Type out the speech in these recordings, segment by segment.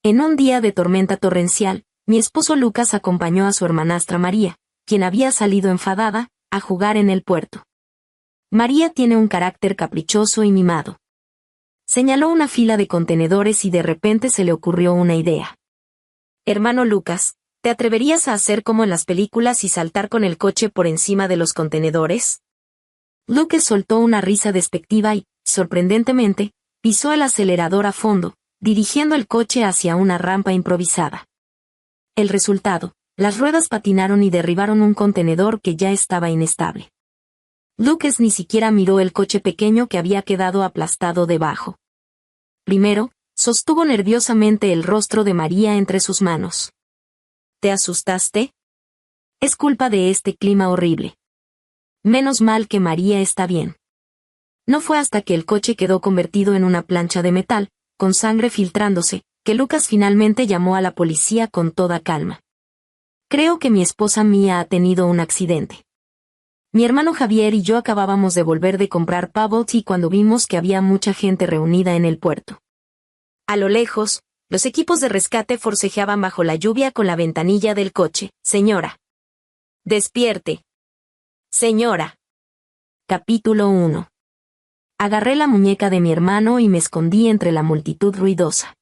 En un día de tormenta torrencial, mi esposo Lucas acompañó a su hermanastra María, quien había salido enfadada, a jugar en el puerto. María tiene un carácter caprichoso y mimado. Señaló una fila de contenedores y de repente se le ocurrió una idea. Hermano Lucas, ¿te atreverías a hacer como en las películas y saltar con el coche por encima de los contenedores? Lucas soltó una risa despectiva y, sorprendentemente, pisó el acelerador a fondo, dirigiendo el coche hacia una rampa improvisada. El resultado, las ruedas patinaron y derribaron un contenedor que ya estaba inestable. Lucas ni siquiera miró el coche pequeño que había quedado aplastado debajo. Primero, sostuvo nerviosamente el rostro de María entre sus manos. ¿Te asustaste? Es culpa de este clima horrible. Menos mal que María está bien. No fue hasta que el coche quedó convertido en una plancha de metal, con sangre filtrándose, que Lucas finalmente llamó a la policía con toda calma. Creo que mi esposa Mía ha tenido un accidente. Mi hermano Javier y yo acabábamos de volver de comprar bubble tea cuando vimos que había mucha gente reunida en el puerto. A lo lejos, los equipos de rescate forcejeaban bajo la lluvia con la ventanilla del coche. Señora. Despierte. Señora. Capítulo 1. Agarré la muñeca de mi hermano y me escondí entre la multitud ruidosa.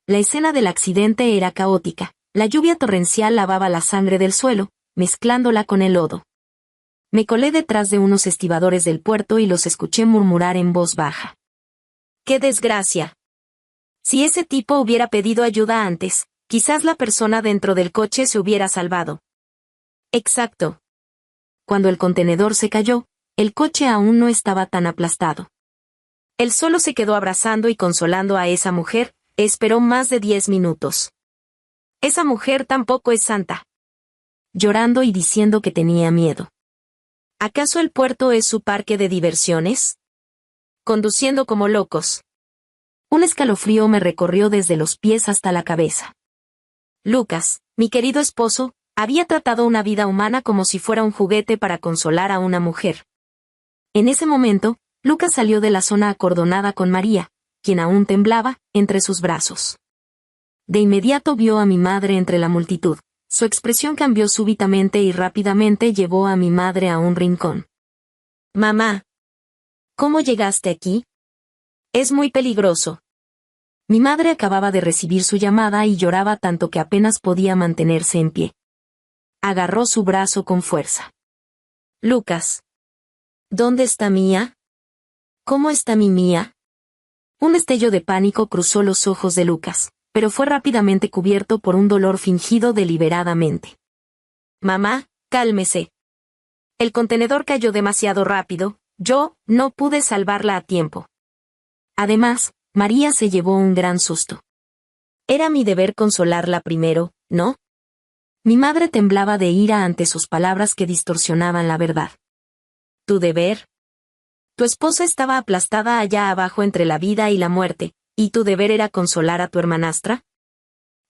La escena del accidente era caótica. La lluvia torrencial lavaba la sangre del suelo, mezclándola con el lodo. Me colé detrás de unos estibadores del puerto y los escuché murmurar en voz baja. ¡Qué desgracia! Si ese tipo hubiera pedido ayuda antes, quizás la persona dentro del coche se hubiera salvado. Exacto. Cuando el contenedor se cayó, el coche aún no estaba tan aplastado. Él solo se quedó abrazando y consolando a esa mujer, esperó más de 10 minutos. Esa mujer tampoco es santa. Llorando y diciendo que tenía miedo. ¿Acaso el puerto es su parque de diversiones? Conduciendo como locos. Un escalofrío me recorrió desde los pies hasta la cabeza. Lucas, mi querido esposo, había tratado una vida humana como si fuera un juguete para consolar a una mujer. En ese momento, Lucas salió de la zona acordonada con María, quien aún temblaba, entre sus brazos. De inmediato vio a mi madre entre la multitud. Su expresión cambió súbitamente y rápidamente llevó a mi madre a un rincón. Mamá. ¿Cómo llegaste aquí? Es muy peligroso. Mi madre acababa de recibir su llamada y lloraba tanto que apenas podía mantenerse en pie. Agarró su brazo con fuerza. Lucas. ¿Dónde está Mía? ¿Cómo está mi Mía? Un destello de pánico cruzó los ojos de Lucas, pero fue rápidamente cubierto por un dolor fingido deliberadamente. Mamá, cálmese. El contenedor cayó demasiado rápido, yo no pude salvarla a tiempo. Además, María se llevó un gran susto. Era mi deber consolarla primero, ¿no? Mi madre temblaba de ira ante sus palabras que distorsionaban la verdad. ¿Tu deber? Tu esposa estaba aplastada allá abajo entre la vida y la muerte, ¿y tu deber era consolar a tu hermanastra?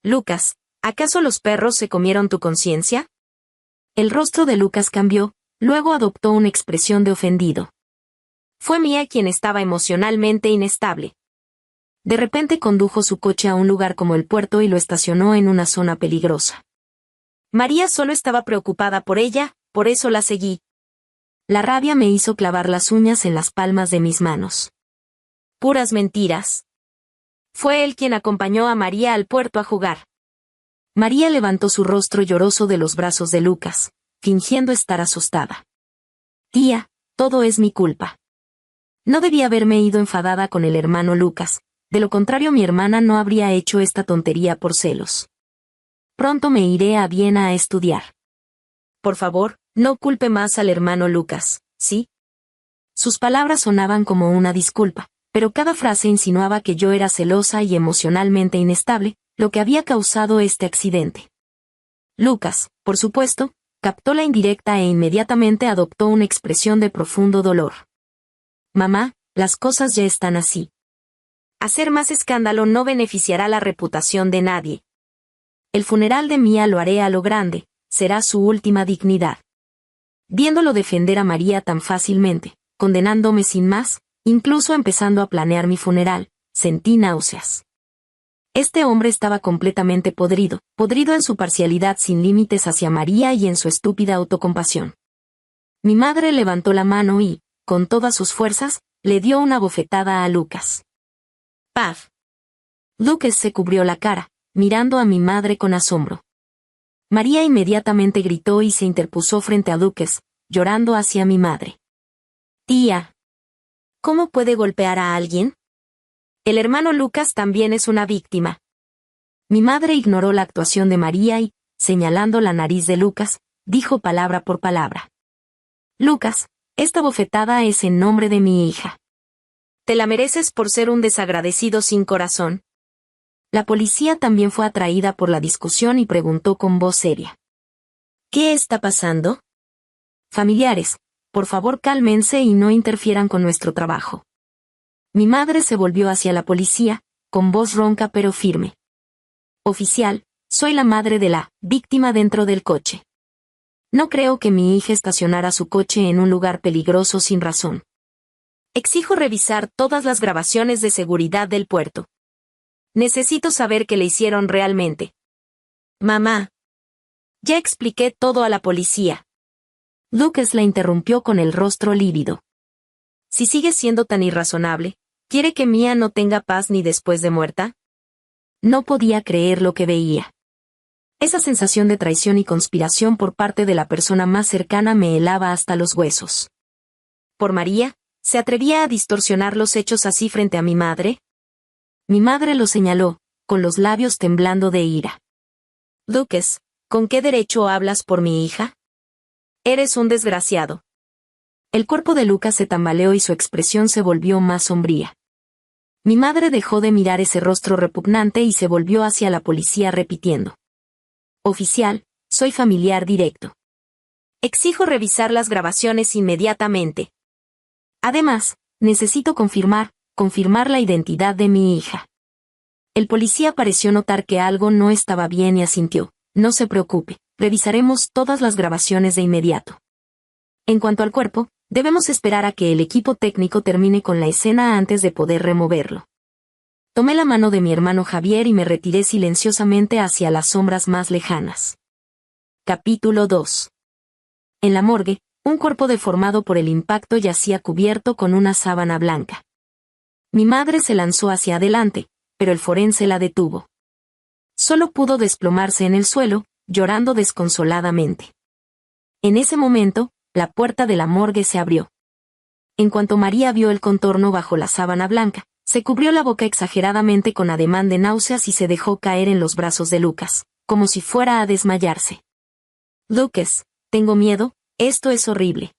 Lucas, ¿acaso los perros se comieron tu conciencia? El rostro de Lucas cambió, luego adoptó una expresión de ofendido. Fue Mía quien estaba emocionalmente inestable. De repente condujo su coche a un lugar como el puerto y lo estacionó en una zona peligrosa. María solo estaba preocupada por ella, por eso la seguí. La rabia me hizo clavar las uñas en las palmas de mis manos. Puras mentiras. Fue él quien acompañó a María al puerto a jugar. María levantó su rostro lloroso de los brazos de Lucas, fingiendo estar asustada. Tía, todo es mi culpa. No debía haberme ido enfadada con el hermano Lucas, de lo contrario mi hermana no habría hecho esta tontería por celos. Pronto me iré a Viena a estudiar. Por favor, no culpe más al hermano Lucas, ¿sí? Sus palabras sonaban como una disculpa, pero cada frase insinuaba que yo era celosa y emocionalmente inestable, lo que había causado este accidente. Lucas, por supuesto, captó la indirecta e inmediatamente adoptó una expresión de profundo dolor. Mamá, las cosas ya están así. Hacer más escándalo no beneficiará la reputación de nadie. El funeral de Mía lo haré a lo grande, será su última dignidad. Viéndolo defender a María tan fácilmente, condenándome sin más, incluso empezando a planear mi funeral, sentí náuseas. Este hombre estaba completamente podrido en su parcialidad sin límites hacia María y en su estúpida autocompasión. Mi madre levantó la mano y, con todas sus fuerzas, le dio una bofetada a Lucas. ¡Paf! Lucas se cubrió la cara, mirando a mi madre con asombro. María inmediatamente gritó y se interpuso frente a Lucas, llorando hacia mi madre. Tía, ¿cómo puede golpear a alguien? El hermano Lucas también es una víctima. Mi madre ignoró la actuación de María y, señalando la nariz de Lucas, dijo palabra por palabra. Lucas, esta bofetada es en nombre de mi hija. Te la mereces por ser un desagradecido sin corazón. La policía también fue atraída por la discusión y preguntó con voz seria. ¿Qué está pasando? Familiares, por favor cálmense y no interfieran con nuestro trabajo. Mi madre se volvió hacia la policía, con voz ronca pero firme. Oficial, soy la madre de la víctima dentro del coche. No creo que mi hija estacionara su coche en un lugar peligroso sin razón. Exijo revisar todas las grabaciones de seguridad del puerto. Necesito saber qué le hicieron realmente. Mamá. Ya expliqué todo a la policía. Lucas la interrumpió con el rostro lívido. Si sigue siendo tan irrazonable, ¿quiere que Mía no tenga paz ni después de muerta? No podía creer lo que veía. Esa sensación de traición y conspiración por parte de la persona más cercana me helaba hasta los huesos. ¿Por María? ¿Se atrevía a distorsionar los hechos así frente a mi madre? Mi madre lo señaló, con los labios temblando de ira. Lucas, ¿con qué derecho hablas por mi hija? Eres un desgraciado. El cuerpo de Lucas se tambaleó y su expresión se volvió más sombría. Mi madre dejó de mirar ese rostro repugnante y se volvió hacia la policía repitiendo. Oficial, soy familiar directo. Exijo revisar las grabaciones inmediatamente. Además, necesito confirmar la identidad de mi hija. El policía pareció notar que algo no estaba bien y asintió. No se preocupe, revisaremos todas las grabaciones de inmediato. En cuanto al cuerpo, debemos esperar a que el equipo técnico termine con la escena antes de poder removerlo. Tomé la mano de mi hermano Javier y me retiré silenciosamente hacia las sombras más lejanas. Capítulo 2. En la morgue, un cuerpo deformado por el impacto yacía cubierto con una sábana blanca. Mi madre se lanzó hacia adelante, pero el forense la detuvo. Solo pudo desplomarse en el suelo, llorando desconsoladamente. En ese momento, la puerta de la morgue se abrió. En cuanto María vio el contorno bajo la sábana blanca, se cubrió la boca exageradamente con ademán de náuseas y se dejó caer en los brazos de Lucas, como si fuera a desmayarse. Lucas, tengo miedo, esto es horrible.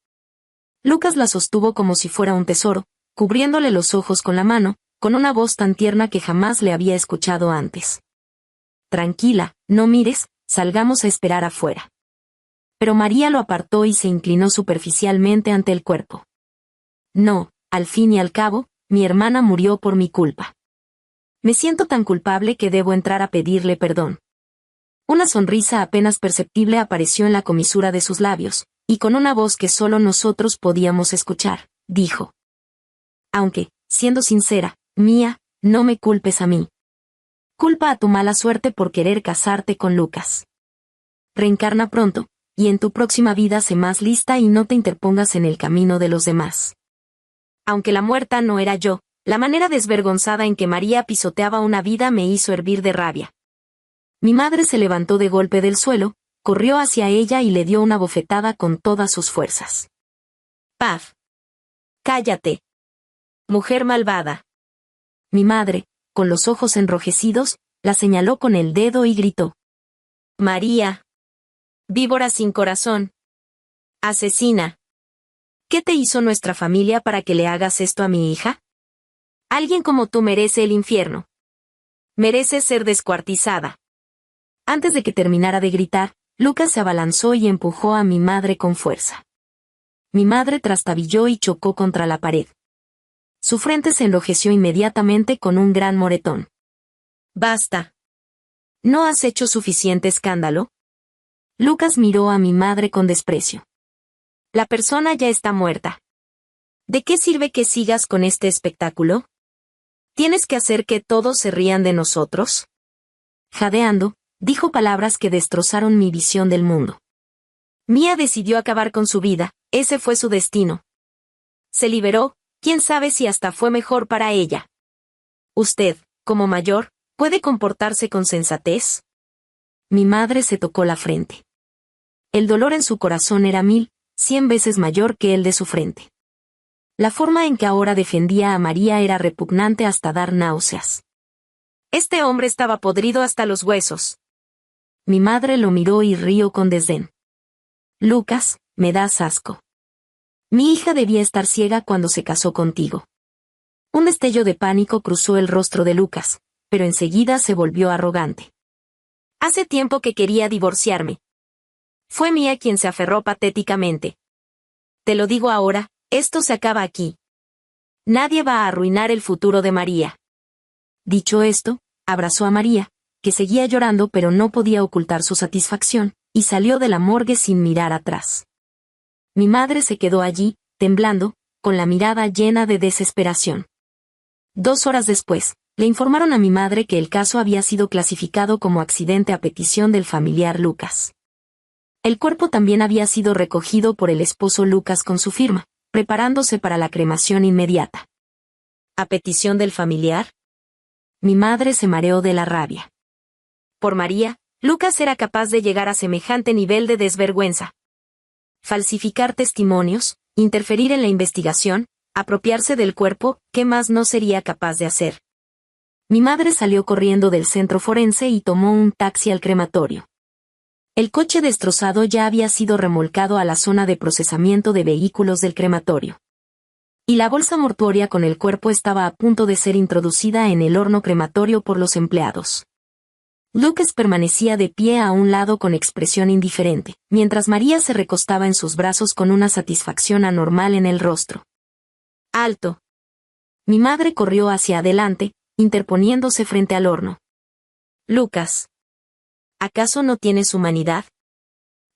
Lucas la sostuvo como si fuera un tesoro, cubriéndole los ojos con la mano, con una voz tan tierna que jamás le había escuchado antes. Tranquila, no mires, salgamos a esperar afuera. Pero María lo apartó y se inclinó superficialmente ante el cuerpo. No, al fin y al cabo, mi hermana murió por mi culpa. Me siento tan culpable que debo entrar a pedirle perdón. Una sonrisa apenas perceptible apareció en la comisura de sus labios, y con una voz que solo nosotros podíamos escuchar, dijo. Aunque, siendo sincera, Mía, no me culpes a mí. Culpa a tu mala suerte por querer casarte con Lucas. Reencarna pronto, y en tu próxima vida sé más lista y no te interpongas en el camino de los demás. Aunque la muerta no era yo, la manera desvergonzada en que María pisoteaba una vida me hizo hervir de rabia. Mi madre se levantó de golpe del suelo, corrió hacia ella y le dio una bofetada con todas sus fuerzas. ¡Paf! ¡Cállate! Mujer malvada. Mi madre, con los ojos enrojecidos, la señaló con el dedo y gritó. María. Víbora sin corazón. Asesina. ¿Qué te hizo nuestra familia para que le hagas esto a mi hija? Alguien como tú merece el infierno. Merece ser descuartizada. Antes de que terminara de gritar, Lucas se abalanzó y empujó a mi madre con fuerza. Mi madre trastabilló y chocó contra la pared. Su frente se enrojeció inmediatamente con un gran moretón. Basta. ¿No has hecho suficiente escándalo? Lucas miró a mi madre con desprecio. La persona ya está muerta. ¿De qué sirve que sigas con este espectáculo? ¿Tienes que hacer que todos se rían de nosotros? Jadeando, dijo palabras que destrozaron mi visión del mundo. Mia decidió acabar con su vida, ese fue su destino. Se liberó, quién sabe si hasta fue mejor para ella. Usted, como mayor, ¿puede comportarse con sensatez? Mi madre se tocó la frente. El dolor en su corazón era 100 veces mayor que el de su frente. La forma en que ahora defendía a María era repugnante hasta dar náuseas. Este hombre estaba podrido hasta los huesos. Mi madre lo miró y rió con desdén. Lucas, me das asco. Mi hija debía estar ciega cuando se casó contigo. Un destello de pánico cruzó el rostro de Lucas, pero enseguida se volvió arrogante. Hace tiempo que quería divorciarme. Fue Mia quien se aferró patéticamente. Te lo digo ahora, esto se acaba aquí. Nadie va a arruinar el futuro de María. Dicho esto, abrazó a María, que seguía llorando pero no podía ocultar su satisfacción, y salió de la morgue sin mirar atrás. Mi madre se quedó allí, temblando, con la mirada llena de desesperación. 2 horas después, le informaron a mi madre que el caso había sido clasificado como accidente a petición del familiar Lucas. El cuerpo también había sido recogido por el esposo Lucas con su firma, preparándose para la cremación inmediata. ¿A petición del familiar? Mi madre se mareó de la rabia. Por María, Lucas era capaz de llegar a semejante nivel de desvergüenza. Falsificar testimonios, interferir en la investigación, apropiarse del cuerpo, ¿qué más no sería capaz de hacer? Mi madre salió corriendo del centro forense y tomó un taxi al crematorio. El coche destrozado ya había sido remolcado a la zona de procesamiento de vehículos del crematorio. Y la bolsa mortuoria con el cuerpo estaba a punto de ser introducida en el horno crematorio por los empleados. Lucas permanecía de pie a un lado con expresión indiferente, mientras María se recostaba en sus brazos con una satisfacción anormal en el rostro. ¡Alto! Mi madre corrió hacia adelante, interponiéndose frente al horno. Lucas, ¿acaso no tienes humanidad?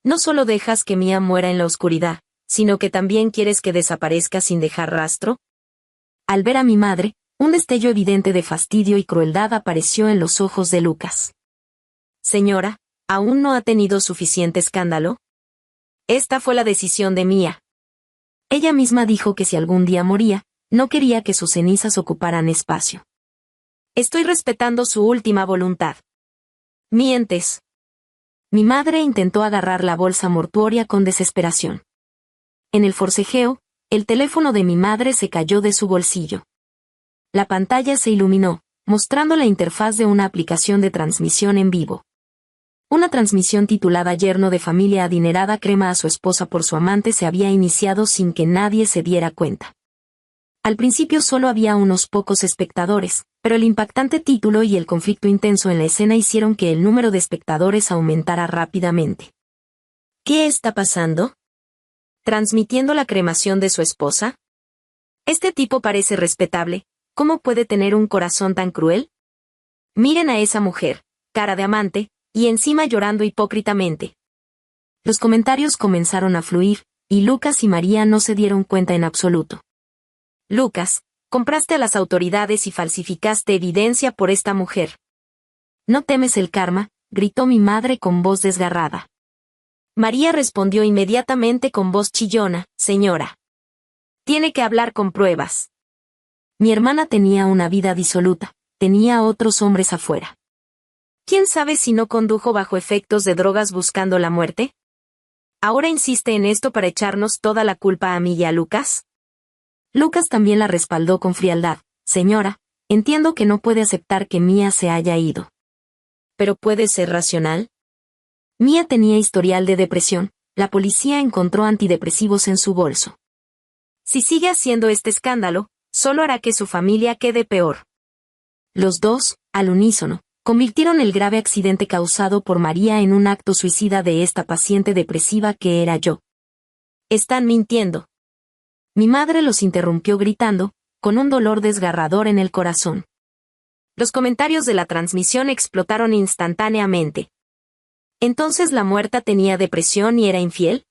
No solo dejas que Mia muera en la oscuridad, sino que también quieres que desaparezca sin dejar rastro. Al ver a mi madre, un destello evidente de fastidio y crueldad apareció en los ojos de Lucas. Señora, ¿aún no ha tenido suficiente escándalo? Esta fue la decisión de Mia. Ella misma dijo que si algún día moría, no quería que sus cenizas ocuparan espacio. Estoy respetando su última voluntad. Mientes. Mi madre intentó agarrar la bolsa mortuoria con desesperación. En el forcejeo, el teléfono de mi madre se cayó de su bolsillo. La pantalla se iluminó, mostrando la interfaz de una aplicación de transmisión en vivo. Una transmisión titulada Yerno de familia adinerada crema a su esposa por su amante se había iniciado sin que nadie se diera cuenta. Al principio solo había unos pocos espectadores, pero el impactante título y el conflicto intenso en la escena hicieron que el número de espectadores aumentara rápidamente. ¿Qué está pasando? ¿Transmitiendo la cremación de su esposa? Este tipo parece respetable, ¿cómo puede tener un corazón tan cruel? Miren a esa mujer, cara de amante, y encima llorando hipócritamente. Los comentarios comenzaron a fluir, y Lucas y María no se dieron cuenta en absoluto. Lucas, compraste a las autoridades y falsificaste evidencia por esta mujer. ¿No temes el karma?, gritó mi madre con voz desgarrada. María respondió inmediatamente con voz chillona, señora. Tiene que hablar con pruebas. Mi hermana tenía una vida disoluta, tenía otros hombres afuera. ¿Quién sabe si no condujo bajo efectos de drogas buscando la muerte? ¿Ahora insiste en esto para echarnos toda la culpa a mí y a Lucas? Lucas también la respaldó con frialdad. Señora, entiendo que no puede aceptar que Mia se haya ido. ¿Pero puede ser racional? Mia tenía historial de depresión, la policía encontró antidepresivos en su bolso. Si sigue haciendo este escándalo, solo hará que su familia quede peor. Los dos, al unísono, convirtieron el grave accidente causado por María en un acto suicida de esta paciente depresiva que era yo. Están mintiendo. Mi madre los interrumpió gritando, con un dolor desgarrador en el corazón. Los comentarios de la transmisión explotaron instantáneamente. ¿Entonces la muerta tenía depresión y era infiel?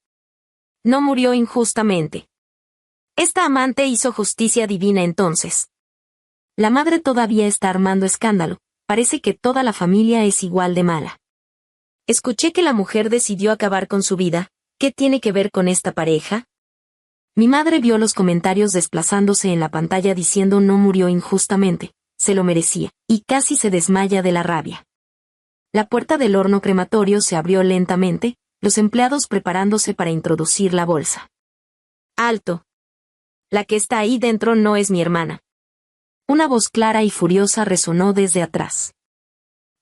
No murió injustamente. Esta amante hizo justicia divina entonces. La madre todavía está armando escándalo, parece que toda la familia es igual de mala. Escuché que la mujer decidió acabar con su vida, ¿qué tiene que ver con esta pareja? Mi madre vio los comentarios desplazándose en la pantalla diciendo no murió injustamente, se lo merecía, y casi se desmaya de la rabia. La puerta del horno crematorio se abrió lentamente, los empleados preparándose para introducir la bolsa. ¡Alto! La que está ahí dentro no es mi hermana. Una voz clara y furiosa resonó desde atrás.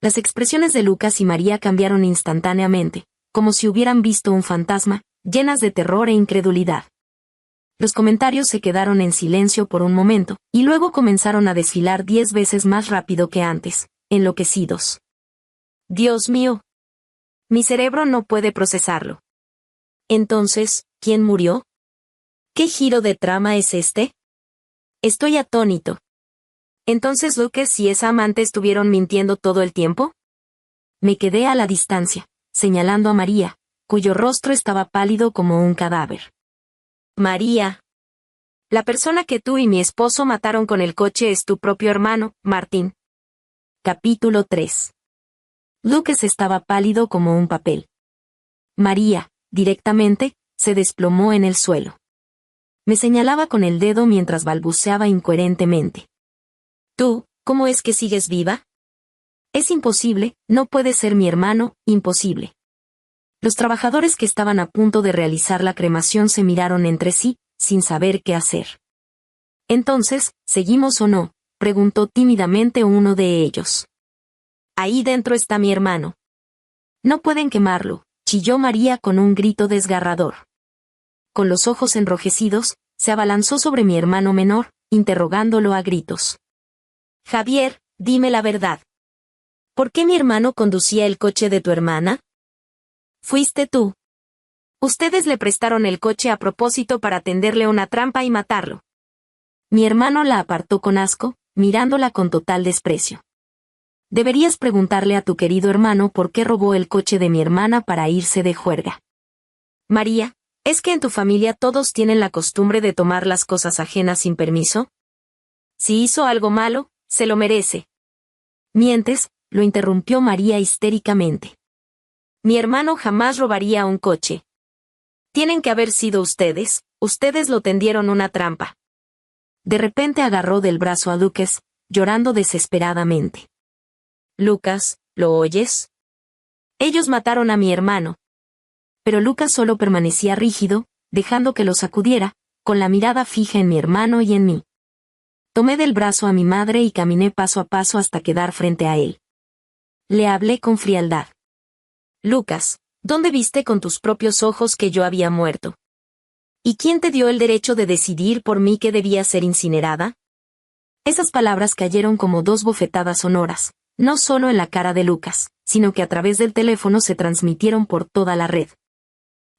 Las expresiones de Lucas y María cambiaron instantáneamente, como si hubieran visto un fantasma, llenas de terror e incredulidad. Los comentarios se quedaron en silencio por un momento, y luego comenzaron a desfilar 10 veces más rápido que antes, enloquecidos. Dios mío. Mi cerebro no puede procesarlo. Entonces, ¿quién murió? ¿Qué giro de trama es este? Estoy atónito. ¿Entonces Lucas y esa amante estuvieron mintiendo todo el tiempo? Me quedé a la distancia, señalando a María, cuyo rostro estaba pálido como un cadáver. María. La persona que tú y mi esposo mataron con el coche es tu propio hermano, Martín. Capítulo 3. Lucas estaba pálido como un papel. María, directamente, se desplomó en el suelo. Me señalaba con el dedo mientras balbuceaba incoherentemente. Tú, ¿cómo es que sigues viva? Es imposible, no puede ser mi hermano, imposible. Los trabajadores que estaban a punto de realizar la cremación se miraron entre sí, sin saber qué hacer. Entonces, ¿seguimos o no?, preguntó tímidamente uno de ellos. Ahí dentro está mi hermano. No pueden quemarlo, chilló María con un grito desgarrador. Con los ojos enrojecidos, se abalanzó sobre mi hermano menor, interrogándolo a gritos. Javier, dime la verdad. ¿Por qué mi hermano conducía el coche de tu hermana? Fuiste tú. Ustedes le prestaron el coche a propósito para tenderle una trampa y matarlo. Mi hermano la apartó con asco, mirándola con total desprecio. Deberías preguntarle a tu querido hermano por qué robó el coche de mi hermana para irse de juerga. María, ¿es que en tu familia todos tienen la costumbre de tomar las cosas ajenas sin permiso? Si hizo algo malo, se lo merece. Mientes, lo interrumpió María histéricamente. Mi hermano jamás robaría un coche. Tienen que haber sido ustedes lo tendieron una trampa. De repente agarró del brazo a Lucas, llorando desesperadamente. Lucas, ¿lo oyes? Ellos mataron a mi hermano. Pero Lucas solo permanecía rígido, dejando que lo sacudiera, con la mirada fija en mi hermano y en mí. Tomé del brazo a mi madre y caminé paso a paso hasta quedar frente a él. Le hablé con frialdad. Lucas, ¿dónde viste con tus propios ojos que yo había muerto? ¿Y quién te dio el derecho de decidir por mí que debía ser incinerada? Esas palabras cayeron como dos bofetadas sonoras, no solo en la cara de Lucas, sino que a través del teléfono se transmitieron por toda la red.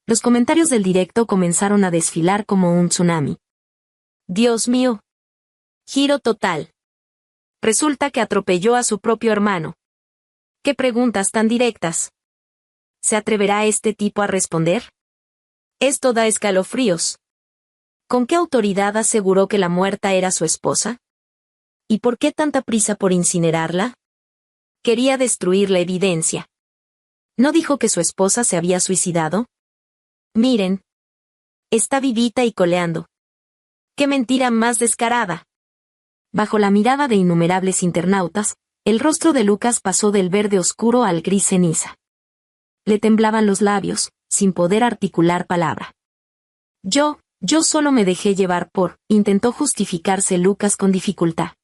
Los comentarios del directo comenzaron a desfilar como un tsunami. Dios mío. Giro total. Resulta que atropelló a su propio hermano. ¿Qué preguntas tan directas? ¿Se atreverá este tipo a responder? Esto da escalofríos. ¿Con qué autoridad aseguró que la muerta era su esposa? ¿Y por qué tanta prisa por incinerarla? Quería destruir la evidencia. ¿No dijo que su esposa se había suicidado? Miren. Está vivita y coleando. ¡Qué mentira más descarada! Bajo la mirada de innumerables internautas, el rostro de Lucas pasó del verde oscuro al gris ceniza. Le temblaban los labios, sin poder articular palabra. Yo solo me dejé llevar intentó justificarse Lucas con dificultad.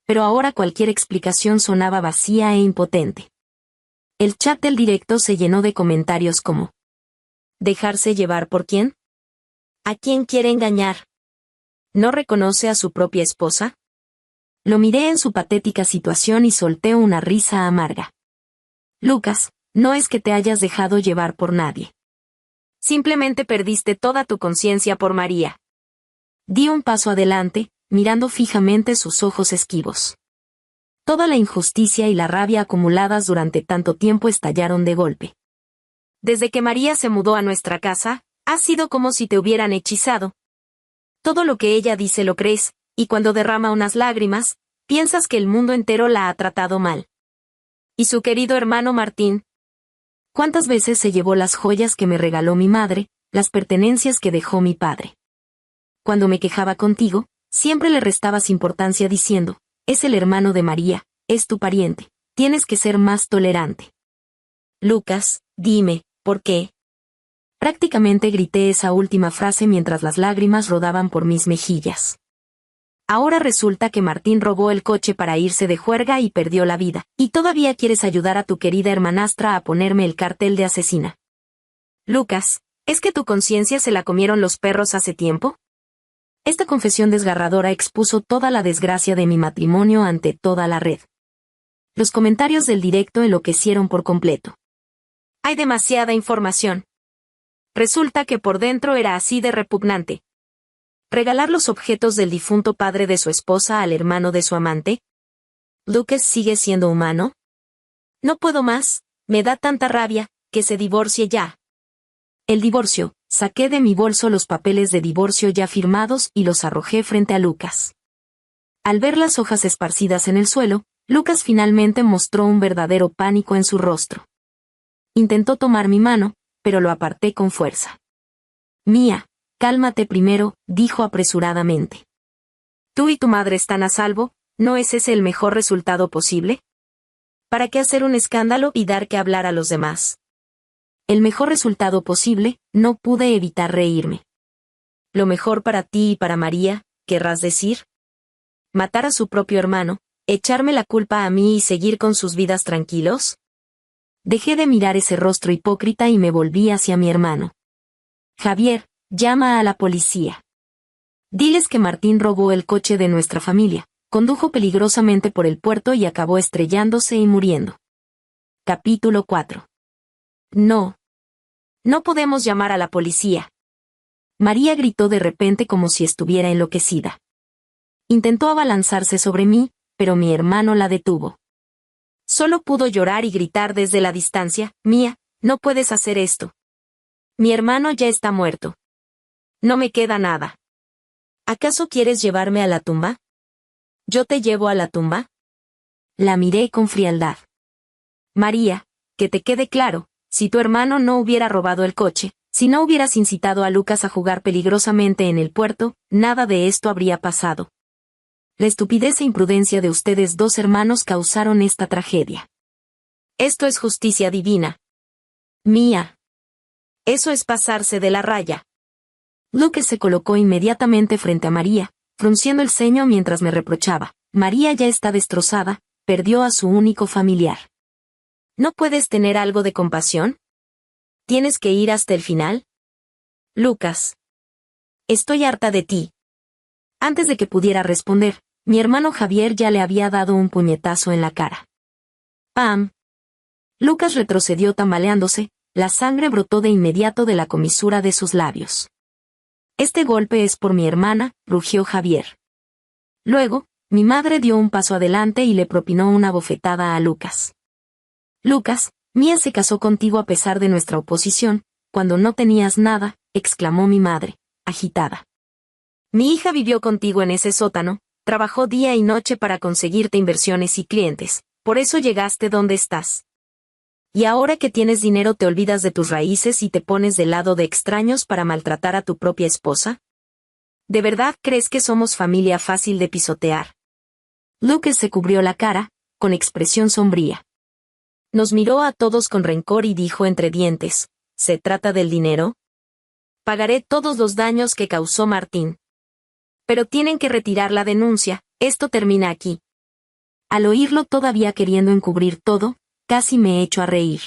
Pero ahora cualquier explicación sonaba vacía e impotente. El chat del directo se llenó de comentarios como: ¿dejarse llevar por quién? ¿A quién quiere engañar? ¿No reconoce a su propia esposa? Lo miré en su patética situación y solté una risa amarga. Lucas, no es que te hayas dejado llevar por nadie. Simplemente perdiste toda tu conciencia por María. Di un paso adelante, mirando fijamente sus ojos esquivos. Toda la injusticia y la rabia acumuladas durante tanto tiempo estallaron de golpe. Desde que María se mudó a nuestra casa, ha sido como si te hubieran hechizado. Todo lo que ella dice lo crees, y cuando derrama unas lágrimas, Piensas que el mundo entero la ha tratado mal. ¿Y su querido hermano Martín? ¿Cuántas veces se llevó las joyas que me regaló mi madre, las pertenencias que dejó mi padre? Cuando me quejaba contigo, siempre le restabas importancia diciendo, es el hermano de María, es tu pariente, tienes que ser más tolerante. Lucas, dime, ¿por qué? Prácticamente grité esa última frase mientras las lágrimas rodaban por mis mejillas. Ahora resulta que Martín robó el coche para irse de juerga y perdió la vida, y todavía quieres ayudar a tu querida hermanastra a ponerme el cartel de asesina. Lucas, ¿es que tu conciencia se la comieron los perros hace tiempo? Esta confesión desgarradora expuso toda la desgracia de mi matrimonio ante toda la red. Los comentarios del directo enloquecieron por completo. Hay demasiada información. Resulta que por dentro era así de repugnante. ¿Regalar los objetos del difunto padre de su esposa al hermano de su amante? ¿Lucas sigue siendo humano? No puedo más, me da tanta rabia, que se divorcie ya. El divorcio, saqué de mi bolso los papeles de divorcio ya firmados y los arrojé frente a Lucas. Al ver las hojas esparcidas en el suelo, Lucas finalmente mostró un verdadero pánico en su rostro. Intentó tomar mi mano, pero lo aparté con fuerza. Mía, cálmate primero, dijo apresuradamente. Tú y tu madre están a salvo, ¿no es ese el mejor resultado posible? ¿Para qué hacer un escándalo y dar que hablar a los demás? El mejor resultado posible, no pude evitar reírme. ¿Lo mejor para ti y para María, querrás decir? ¿Matar a su propio hermano, echarme la culpa a mí y seguir con sus vidas tranquilos? Dejé de mirar ese rostro hipócrita y me volví hacia mi hermano. Javier, llama a la policía. Diles que Martín robó el coche de nuestra familia, condujo peligrosamente por el puerto y acabó estrellándose y muriendo. Capítulo 4. No. No podemos llamar a la policía. María gritó de repente como si estuviera enloquecida. Intentó abalanzarse sobre mí, pero mi hermano la detuvo. Solo pudo llorar y gritar desde la distancia, Mía, no puedes hacer esto. Mi hermano ya está muerto. No me queda nada. ¿Acaso quieres llevarme a la tumba? ¿Yo te llevo a la tumba? La miré con frialdad. María, que te quede claro, si tu hermano no hubiera robado el coche, si no hubieras incitado a Lucas a jugar peligrosamente en el puerto, nada de esto habría pasado. La estupidez e imprudencia de ustedes dos hermanos causaron esta tragedia. Esto es justicia divina. Mía. Eso es pasarse de la raya. Lucas se colocó inmediatamente frente a María, frunciendo el ceño mientras me reprochaba. María ya está destrozada, perdió a su único familiar. ¿No puedes tener algo de compasión? ¿Tienes que ir hasta el final? Lucas. Estoy harta de ti. Antes de que pudiera responder, mi hermano Javier ya le había dado un puñetazo en la cara. ¡Pam! Lucas retrocedió tambaleándose, la sangre brotó de inmediato de la comisura de sus labios. Este golpe es por mi hermana, rugió Javier. Luego, mi madre dio un paso adelante y le propinó una bofetada a Lucas. Lucas, Mía se casó contigo a pesar de nuestra oposición, cuando no tenías nada, exclamó mi madre, agitada. Mi hija vivió contigo en ese sótano, trabajó día y noche para conseguirte inversiones y clientes, por eso llegaste donde estás. Y ahora que tienes dinero te olvidas de tus raíces y te pones del lado de extraños para maltratar a tu propia esposa. ¿De verdad crees que somos familia fácil de pisotear? Lucas se cubrió la cara, con expresión sombría. Nos miró a todos con rencor y dijo entre dientes, ¿se trata del dinero? Pagaré todos los daños que causó Martín. Pero tienen que retirar la denuncia, esto termina aquí. Al oírlo todavía queriendo encubrir todo, casi me echo a reír.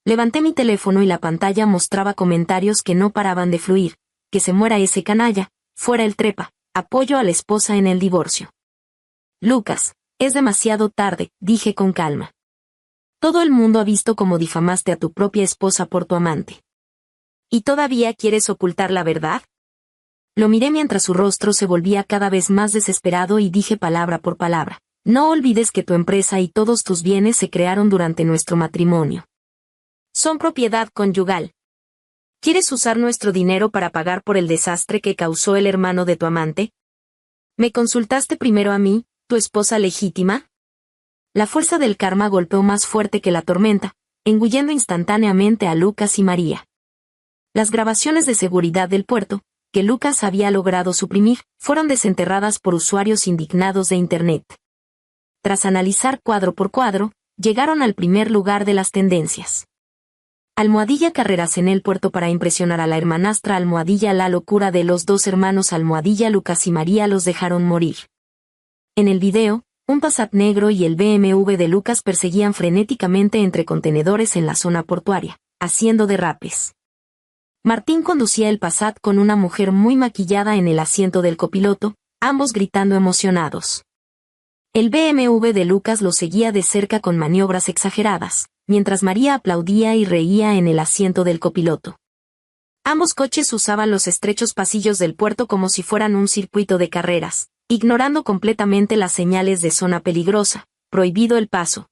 Levanté mi teléfono y la pantalla mostraba comentarios que no paraban de fluir, que se muera ese canalla, fuera el trepa, apoyo a la esposa en el divorcio. Lucas, es demasiado tarde, dije con calma. Todo el mundo ha visto cómo difamaste a tu propia esposa por tu amante. ¿Y todavía quieres ocultar la verdad? Lo miré mientras su rostro se volvía cada vez más desesperado y dije palabra por palabra. No olvides que tu empresa y todos tus bienes se crearon durante nuestro matrimonio. Son propiedad conyugal. ¿Quieres usar nuestro dinero para pagar por el desastre que causó el hermano de tu amante? Me consultaste primero a mí, ¿Tu esposa legítima? La fuerza del karma golpeó más fuerte que la tormenta, engullendo instantáneamente a Lucas y María. Las grabaciones de seguridad del puerto, que Lucas había logrado suprimir, fueron desenterradas por usuarios indignados de Internet. Tras analizar cuadro por cuadro, llegaron al primer lugar de las tendencias. Almohadilla carreras en el puerto para impresionar a la hermanastra. Almohadilla la locura de los dos hermanos. Almohadilla Lucas y María los dejaron morir. En el video, un Passat negro y el BMW de Lucas perseguían frenéticamente entre contenedores en la zona portuaria, haciendo derrapes. Martín conducía el Passat con una mujer muy maquillada en el asiento del copiloto, ambos gritando emocionados. El BMW de Lucas lo seguía de cerca con maniobras exageradas, mientras María aplaudía y reía en el asiento del copiloto. Ambos coches usaban los estrechos pasillos del puerto como si fueran un circuito de carreras, ignorando completamente las señales de zona peligrosa, prohibido el paso.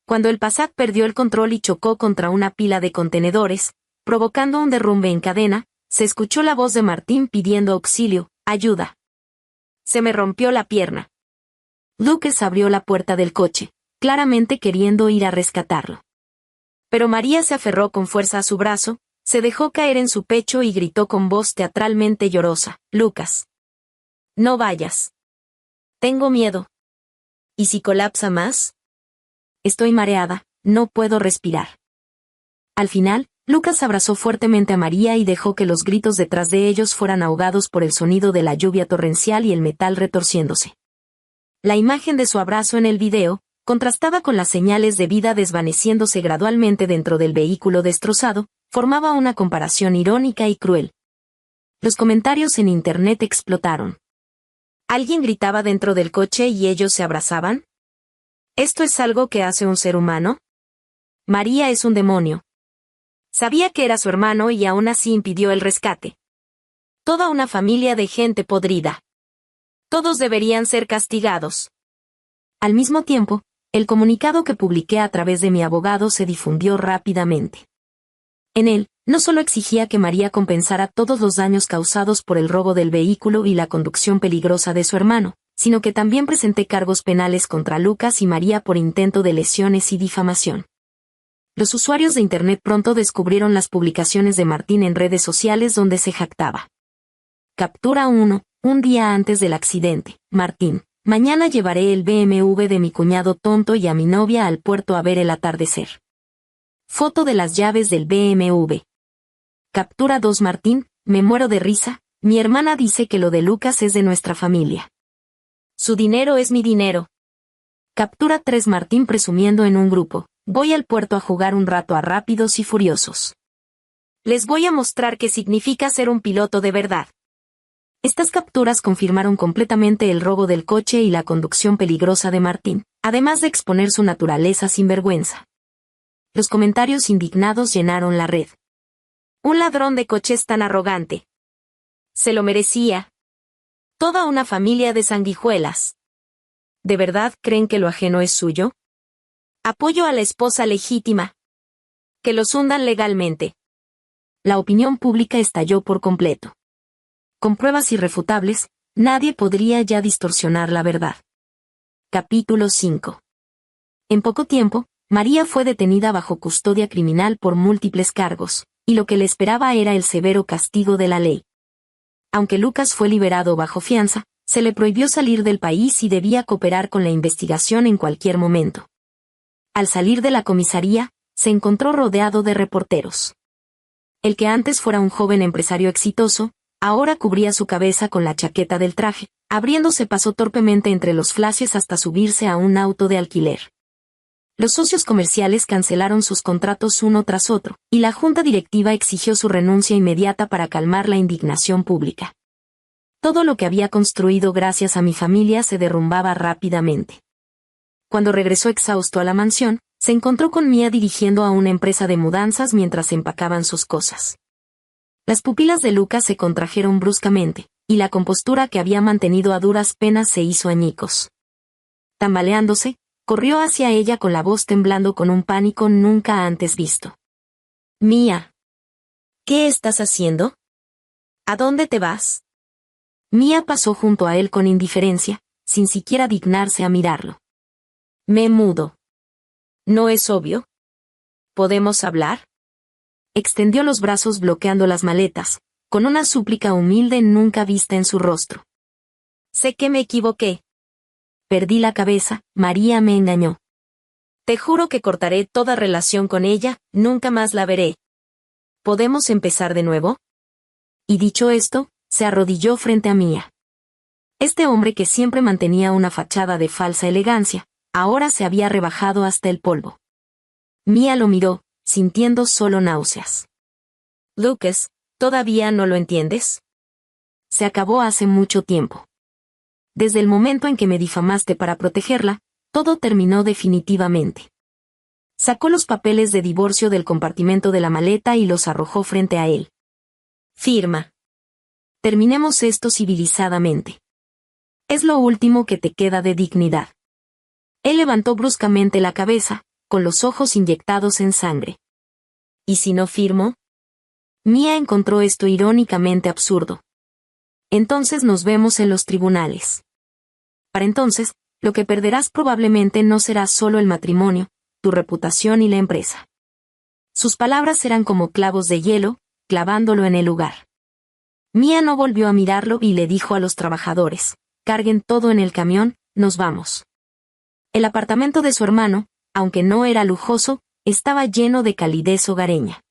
Cuando el Passat perdió el control y chocó contra una pila de contenedores, provocando un derrumbe en cadena, se escuchó la voz de Martín pidiendo auxilio, ayuda. Se me rompió la pierna. Lucas abrió la puerta del coche, claramente queriendo ir a rescatarlo. Pero María se aferró con fuerza a su brazo, se dejó caer en su pecho y gritó con voz teatralmente llorosa, Lucas. No vayas. Tengo miedo. ¿Y si colapsa más? Estoy mareada, no puedo respirar. Al final, Lucas abrazó fuertemente a María y dejó que los gritos detrás de ellos fueran ahogados por el sonido de la lluvia torrencial y el metal retorciéndose. La imagen de su abrazo en el video, contrastada con las señales de vida desvaneciéndose gradualmente dentro del vehículo destrozado, formaba una comparación irónica y cruel. Los comentarios en Internet explotaron. ¿Alguien gritaba dentro del coche y ellos se abrazaban? ¿Esto es algo que hace un ser humano? María es un demonio. Sabía que era su hermano y aún así impidió el rescate. Toda una familia de gente podrida. Todos deberían ser castigados. Al mismo tiempo, el comunicado que publiqué a través de mi abogado se difundió rápidamente. En él, no solo exigía que María compensara todos los daños causados por el robo del vehículo y la conducción peligrosa de su hermano, sino que también presenté cargos penales contra Lucas y María por intento de lesiones y difamación. Los usuarios de Internet pronto descubrieron las publicaciones de Martín en redes sociales donde se jactaba. Captura 1. Un día antes del accidente, Martín. Mañana llevaré el BMW de mi cuñado tonto y a mi novia al puerto a ver el atardecer. Foto de las llaves del BMW. Captura 2. Martín, me muero de risa, mi hermana dice que lo de Lucas es de nuestra familia. Su dinero es mi dinero. Captura 3. Martín presumiendo en un grupo, voy al puerto a jugar un rato a Rápidos y Furiosos. Les voy a mostrar qué significa ser un piloto de verdad. Estas capturas confirmaron completamente el robo del coche y la conducción peligrosa de Martín, además de exponer su naturaleza sin vergüenza. Los comentarios indignados llenaron la red. Un ladrón de coches tan arrogante. Se lo merecía. Toda una familia de sanguijuelas. ¿De verdad creen que lo ajeno es suyo? Apoyo a la esposa legítima. Que los hundan legalmente. La opinión pública estalló por completo. Con pruebas irrefutables, nadie podría ya distorsionar la verdad. Capítulo 5. En poco tiempo, María fue detenida bajo custodia criminal por múltiples cargos, y lo que le esperaba era el severo castigo de la ley. Aunque Lucas fue liberado bajo fianza, se le prohibió salir del país y debía cooperar con la investigación en cualquier momento. Al salir de la comisaría, se encontró rodeado de reporteros. El que antes fuera un joven empresario exitoso, ahora cubría su cabeza con la chaqueta del traje, abriéndose paso torpemente entre los flashes hasta subirse a un auto de alquiler. Los socios comerciales cancelaron sus contratos uno tras otro, y la junta directiva exigió su renuncia inmediata para calmar la indignación pública. Todo lo que había construido gracias a mi familia se derrumbaba rápidamente. Cuando regresó exhausto a la mansión, se encontró con Mía dirigiendo a una empresa de mudanzas mientras empacaban sus cosas. Las pupilas de Lucas se contrajeron bruscamente, y la compostura que había mantenido a duras penas se hizo añicos. Tambaleándose, corrió hacia ella con la voz temblando con un pánico nunca antes visto. Mía. ¿Qué estás haciendo? ¿A dónde te vas? Mía pasó junto a él con indiferencia, sin siquiera dignarse a mirarlo. Me mudo. ¿No es obvio? ¿Podemos hablar? Extendió los brazos bloqueando las maletas, con una súplica humilde nunca vista en su rostro. Sé que me equivoqué. Perdí la cabeza, María me engañó. Te juro que cortaré toda relación con ella, nunca más la veré. ¿Podemos empezar de nuevo? Y dicho esto, se arrodilló frente a Mía. Este hombre que siempre mantenía una fachada de falsa elegancia, ahora se había rebajado hasta el polvo. Mía lo miró, sintiendo solo náuseas. Lucas, ¿todavía no lo entiendes? Se acabó hace mucho tiempo. Desde el momento en que me difamaste para protegerla, todo terminó definitivamente. Sacó los papeles de divorcio del compartimento de la maleta y los arrojó frente a él. Firma. Terminemos esto civilizadamente. Es lo último que te queda de dignidad. Él levantó bruscamente la cabeza, con los ojos inyectados en sangre. ¿Y si no firmo? Mía encontró esto irónicamente absurdo. Entonces nos vemos en los tribunales. Para entonces, lo que perderás probablemente no será solo el matrimonio, tu reputación y la empresa. Sus palabras eran como clavos de hielo, clavándolo en el lugar. Mía no volvió a mirarlo y le dijo a los trabajadores, carguen todo en el camión, nos vamos. El apartamento de su hermano, aunque no era lujoso, estaba lleno de calidez hogareña.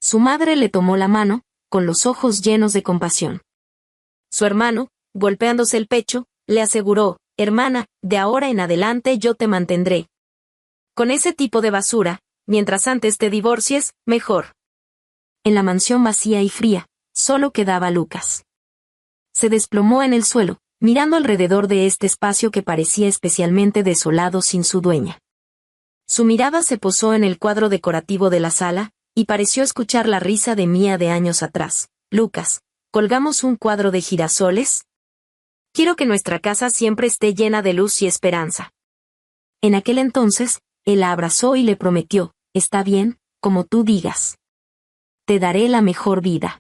Su madre le tomó la mano, con los ojos llenos de compasión. Su hermano, golpeándose el pecho, le aseguró, hermana, de ahora en adelante yo te mantendré. Con ese tipo de basura, mientras antes te divorcies, mejor. En la mansión vacía y fría, solo quedaba Lucas. Se desplomó en el suelo, mirando alrededor de este espacio que parecía especialmente desolado sin su dueña. Su mirada se posó en el cuadro decorativo de la sala, y pareció escuchar la risa de Mía de años atrás. Lucas, ¿colgamos un cuadro de girasoles? Quiero que nuestra casa siempre esté llena de luz y esperanza. En aquel entonces, él la abrazó y le prometió, está bien, como tú digas. Te daré la mejor vida.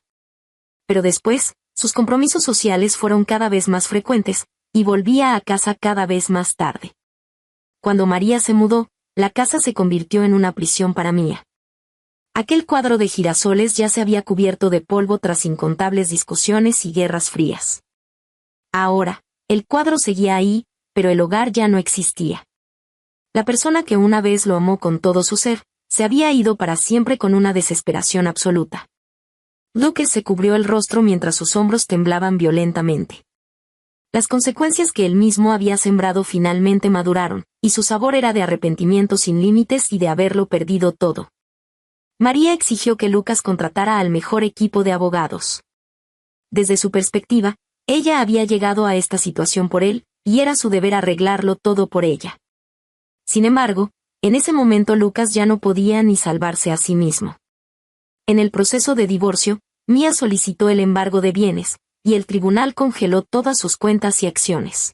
Pero después, sus compromisos sociales fueron cada vez más frecuentes, y volvía a casa cada vez más tarde. Cuando María se mudó, la casa se convirtió en una prisión para Mía. Aquel cuadro de girasoles ya se había cubierto de polvo tras incontables discusiones y guerras frías. Ahora, el cuadro seguía ahí, pero el hogar ya no existía. La persona que una vez lo amó con todo su ser, se había ido para siempre con una desesperación absoluta. Lucas se cubrió el rostro mientras sus hombros temblaban violentamente. Las consecuencias que él mismo había sembrado finalmente maduraron, y su sabor era de arrepentimiento sin límites y de haberlo perdido todo. María exigió que Lucas contratara al mejor equipo de abogados. Desde su perspectiva, ella había llegado a esta situación por él, y era su deber arreglarlo todo por ella. Sin embargo, en ese momento Lucas ya no podía ni salvarse a sí mismo. En el proceso de divorcio, Mía solicitó el embargo de bienes, y el tribunal congeló todas sus cuentas y acciones.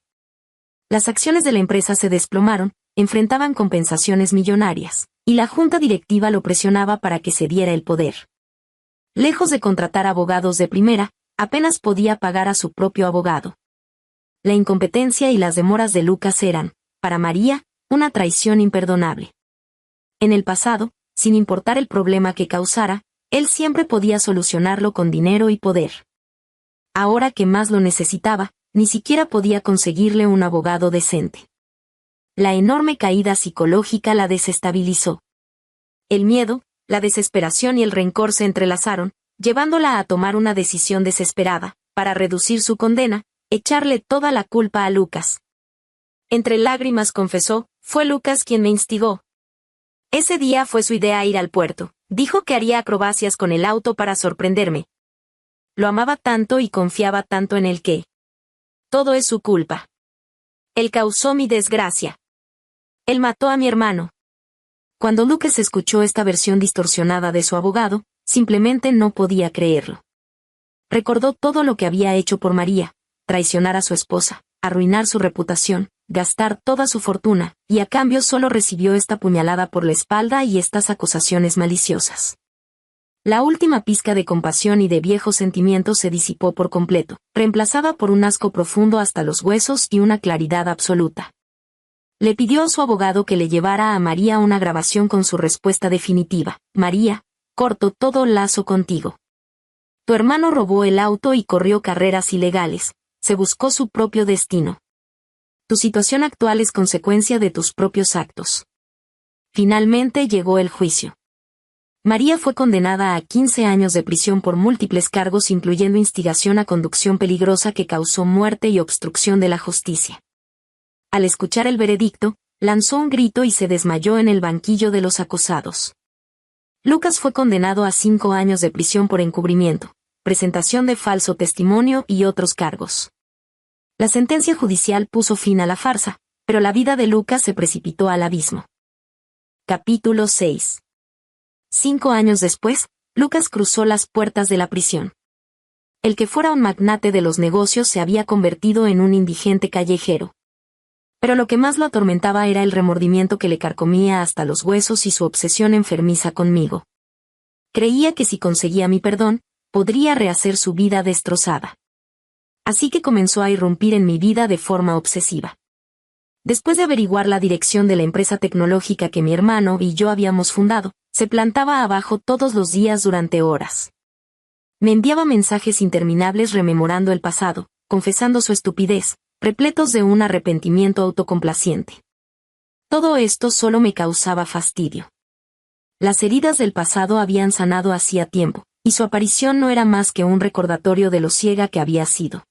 Las acciones de la empresa se desplomaron, enfrentaban compensaciones millonarias, y la junta directiva lo presionaba para que cediera el poder. Lejos de contratar abogados de primera, apenas podía pagar a su propio abogado. La incompetencia y las demoras de Lucas eran, para María, una traición imperdonable. En el pasado, sin importar el problema que causara, él siempre podía solucionarlo con dinero y poder. Ahora que más lo necesitaba, ni siquiera podía conseguirle un abogado decente. La enorme caída psicológica la desestabilizó. El miedo, la desesperación y el rencor se entrelazaron, llevándola a tomar una decisión desesperada, para reducir su condena, echarle toda la culpa a Lucas. Entre lágrimas confesó, fue Lucas quien me instigó. Ese día fue su idea ir al puerto, dijo que haría acrobacias con el auto para sorprenderme. Lo amaba tanto y confiaba tanto en él que... Todo es su culpa. Él causó mi desgracia. Él mató a mi hermano. Cuando Lucas escuchó esta versión distorsionada de su abogado, simplemente no podía creerlo. Recordó todo lo que había hecho por María, traicionar a su esposa, arruinar su reputación, gastar toda su fortuna, y a cambio solo recibió esta puñalada por la espalda y estas acusaciones maliciosas. La última pizca de compasión y de viejos sentimientos se disipó por completo, reemplazada por un asco profundo hasta los huesos y una claridad absoluta. Le pidió a su abogado que le llevara a María una grabación con su respuesta definitiva. María, corto todo lazo contigo. Tu hermano robó el auto y corrió carreras ilegales, se buscó su propio destino. Tu situación actual es consecuencia de tus propios actos. Finalmente llegó el juicio. María fue condenada a 15 años de prisión por múltiples cargos incluyendo instigación a conducción peligrosa que causó muerte y obstrucción de la justicia. Al escuchar el veredicto, lanzó un grito y se desmayó en el banquillo de los acusados. Lucas fue condenado a 5 años de prisión por encubrimiento, presentación de falso testimonio y otros cargos. La sentencia judicial puso fin a la farsa, pero la vida de Lucas se precipitó al abismo. Capítulo 6. 5 años después, Lucas cruzó las puertas de la prisión. El que fuera un magnate de los negocios se había convertido en un indigente callejero. Pero lo que más lo atormentaba era el remordimiento que le carcomía hasta los huesos y su obsesión enfermiza conmigo. Creía que si conseguía mi perdón, podría rehacer su vida destrozada. Así que comenzó a irrumpir en mi vida de forma obsesiva. Después de averiguar la dirección de la empresa tecnológica que mi hermano y yo habíamos fundado, se plantaba abajo todos los días durante horas. Me enviaba mensajes interminables rememorando el pasado, confesando su estupidez, repletos de un arrepentimiento autocomplaciente. Todo esto solo me causaba fastidio. Las heridas del pasado habían sanado hacía tiempo, y su aparición no era más que un recordatorio de lo ciega que había sido.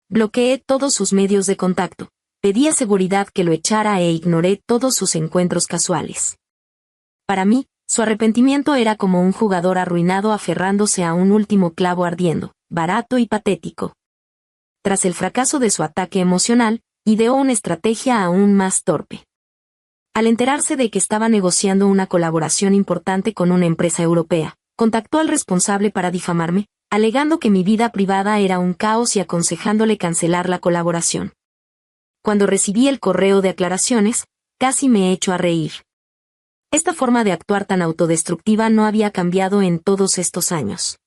Bloqueé todos sus medios de contacto, pedía seguridad que lo echara e ignoré todos sus encuentros casuales. Para mí, su arrepentimiento era como un jugador arruinado aferrándose a un último clavo ardiendo, barato y patético. Tras el fracaso de su ataque emocional, ideó una estrategia aún más torpe. Al enterarse de que estaba negociando una colaboración importante con una empresa europea, contactó al responsable para difamarme, alegando que mi vida privada era un caos y aconsejándole cancelar la colaboración. Cuando recibí el correo de aclaraciones, casi me echo a reír. Esta forma de actuar tan autodestructiva no había cambiado en todos estos años.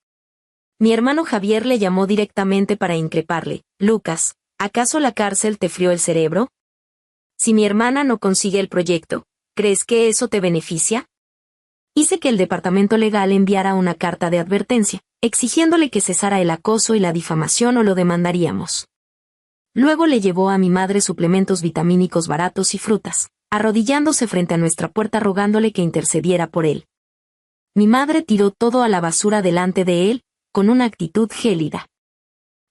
Mi hermano Javier le llamó directamente para increparle. Lucas, ¿acaso la cárcel te frió el cerebro? Si mi hermana no consigue el proyecto, ¿crees que eso te beneficia? Hice que el departamento legal enviara una carta de advertencia, exigiéndole que cesara el acoso y la difamación o lo demandaríamos. Luego le llevó a mi madre suplementos vitamínicos baratos y frutas, arrodillándose frente a nuestra puerta rogándole que intercediera por él. Mi madre tiró todo a la basura delante de él, con una actitud gélida.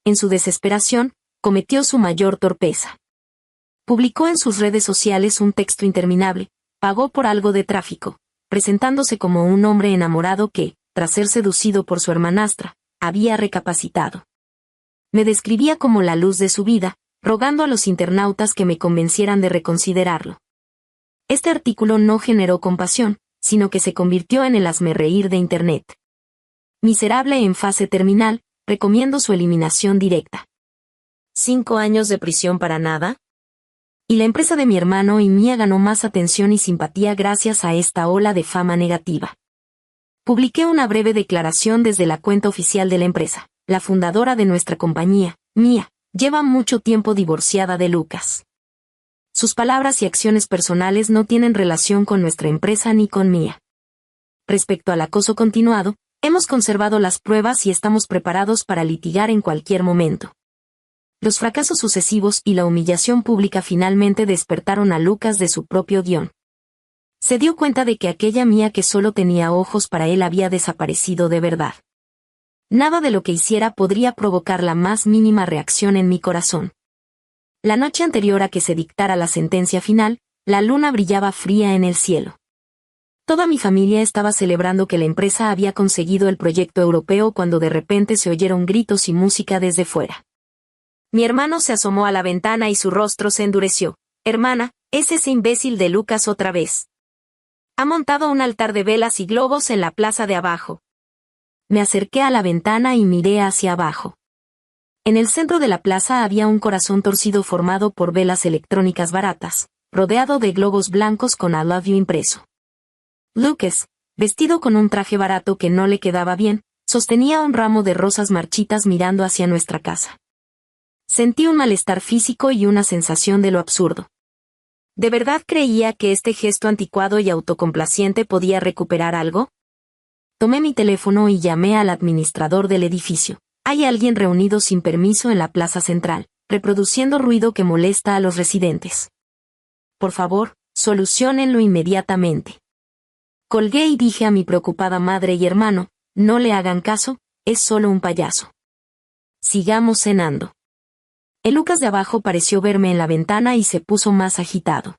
En su desesperación, cometió su mayor torpeza. Publicó en sus redes sociales un texto interminable, pagó por algo de tráfico, presentándose como un hombre enamorado que, tras ser seducido por su hermanastra, había recapacitado. Me describía como la luz de su vida, rogando a los internautas que me convencieran de reconsiderarlo. Este artículo no generó compasión, sino que se convirtió en el hazmerreír de Internet. Miserable en fase terminal, recomiendo su eliminación directa. ¿5 años de prisión para nada? Y la empresa de mi hermano y mía ganó más atención y simpatía gracias a esta ola de fama negativa. Publiqué una breve declaración desde la cuenta oficial de la empresa. La fundadora de nuestra compañía, Mía, lleva mucho tiempo divorciada de Lucas. Sus palabras y acciones personales no tienen relación con nuestra empresa ni con Mía. Respecto al acoso continuado, hemos conservado las pruebas y estamos preparados para litigar en cualquier momento. Los fracasos sucesivos y la humillación pública finalmente despertaron a Lucas de su propio guión. Se dio cuenta de que aquella Mía que solo tenía ojos para él había desaparecido de verdad. Nada de lo que hiciera podría provocar la más mínima reacción en mi corazón. La noche anterior a que se dictara la sentencia final, la luna brillaba fría en el cielo. Toda mi familia estaba celebrando que la empresa había conseguido el proyecto europeo cuando de repente se oyeron gritos y música desde fuera. Mi hermano se asomó a la ventana y su rostro se endureció. Hermana, es ese imbécil de Lucas otra vez. Ha montado un altar de velas y globos en la plaza de abajo. Me acerqué a la ventana y miré hacia abajo. En el centro de la plaza había un corazón torcido formado por velas electrónicas baratas, rodeado de globos blancos con I love you impreso. Lucas, vestido con un traje barato que no le quedaba bien, sostenía un ramo de rosas marchitas mirando hacia nuestra casa. Sentí un malestar físico y una sensación de lo absurdo. ¿De verdad creía que este gesto anticuado y autocomplaciente podía recuperar algo? Tomé mi teléfono y llamé al administrador del edificio. Hay alguien reunido sin permiso en la plaza central, reproduciendo ruido que molesta a los residentes. Por favor, soluciónenlo inmediatamente. Colgué y dije a mi preocupada madre y hermano, no le hagan caso, es solo un payaso. Sigamos cenando. El Lucas de abajo pareció verme en la ventana y se puso más agitado.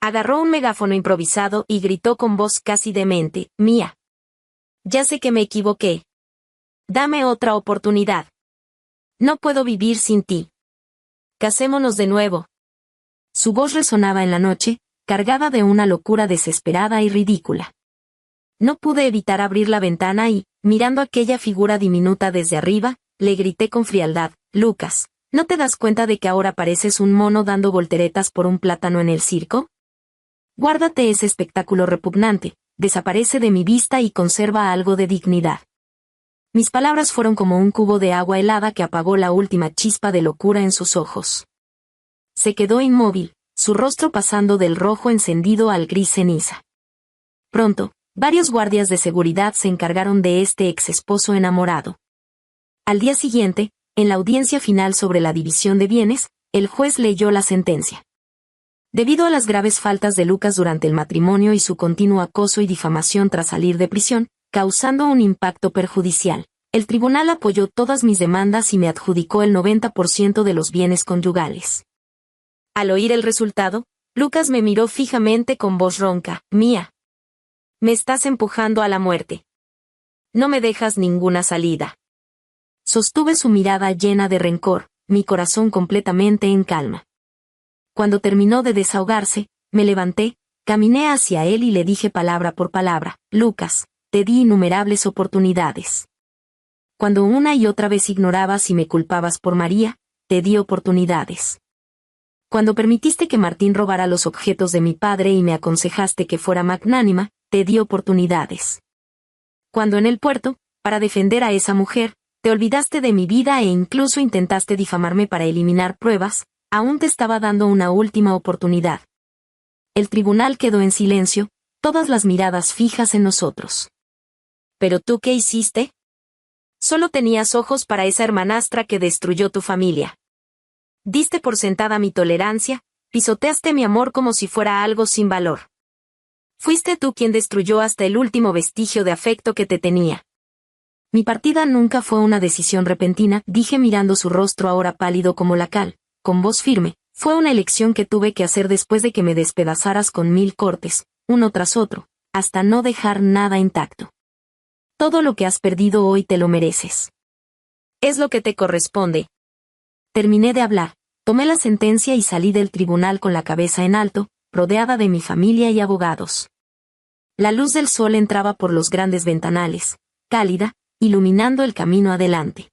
Agarró un megáfono improvisado y gritó con voz casi demente, Mía. Ya sé que me equivoqué. Dame otra oportunidad. No puedo vivir sin ti. Casémonos de nuevo. Su voz resonaba en la noche, cargada de una locura desesperada y ridícula. No pude evitar abrir la ventana y, mirando aquella figura diminuta desde arriba, le grité con frialdad, Lucas, ¿no te das cuenta de que ahora pareces un mono dando volteretas por un plátano en el circo? Guárdate ese espectáculo repugnante, desaparece de mi vista y conserva algo de dignidad. Mis palabras fueron como un cubo de agua helada que apagó la última chispa de locura en sus ojos. Se quedó inmóvil, su rostro pasando del rojo encendido al gris ceniza. Pronto, varios guardias de seguridad se encargaron de este ex esposo enamorado. Al día siguiente, en la audiencia final sobre la división de bienes, el juez leyó la sentencia. Debido a las graves faltas de Lucas durante el matrimonio y su continuo acoso y difamación tras salir de prisión, causando un impacto perjudicial, el tribunal apoyó todas mis demandas y me adjudicó el 90% de los bienes conyugales. Al oír el resultado, Lucas me miró fijamente con voz ronca, Mía. Me estás empujando a la muerte. No me dejas ninguna salida. Sostuve su mirada llena de rencor, mi corazón completamente en calma. Cuando terminó de desahogarse, me levanté, caminé hacia él y le dije palabra por palabra, Lucas, te di innumerables oportunidades. Cuando una y otra vez ignorabas y me culpabas por María, te di oportunidades. Cuando permitiste que Martín robara los objetos de mi padre y me aconsejaste que fuera magnánima, te di oportunidades. Cuando en el puerto, para defender a esa mujer, te olvidaste de mi vida e incluso intentaste difamarme para eliminar pruebas, aún te estaba dando una última oportunidad. El tribunal quedó en silencio, todas las miradas fijas en nosotros. ¿Pero tú qué hiciste? Solo tenías ojos para esa hermanastra que destruyó tu familia. Diste por sentada mi tolerancia, pisoteaste mi amor como si fuera algo sin valor. Fuiste tú quien destruyó hasta el último vestigio de afecto que te tenía. Mi partida nunca fue una decisión repentina, dije mirando su rostro ahora pálido como la cal, con voz firme, fue una elección que tuve que hacer después de que me despedazaras con 1000 cortes, uno tras otro, hasta no dejar nada intacto. Todo lo que has perdido hoy te lo mereces. Es lo que te corresponde. Terminé de hablar, tomé la sentencia y salí del tribunal con la cabeza en alto, rodeada de mi familia y abogados. La luz del sol entraba por los grandes ventanales, cálida, iluminando el camino adelante.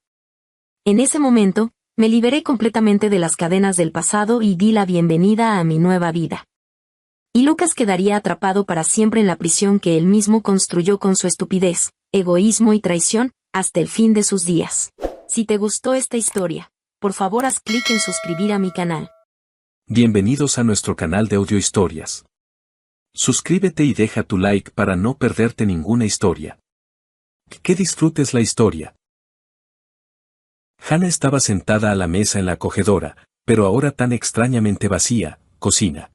En ese momento, me liberé completamente de las cadenas del pasado y di la bienvenida a mi nueva vida. Y Lucas quedaría atrapado para siempre en la prisión que él mismo construyó con su estupidez, egoísmo y traición, hasta el fin de sus días. Si te gustó esta historia, por favor haz clic en suscribir a mi canal. Bienvenidos a nuestro canal de audiohistorias. Suscríbete y deja tu like para no perderte ninguna historia. Que disfrutes la historia. Hannah estaba sentada a la mesa en la acogedora, pero ahora tan extrañamente vacía, cocina.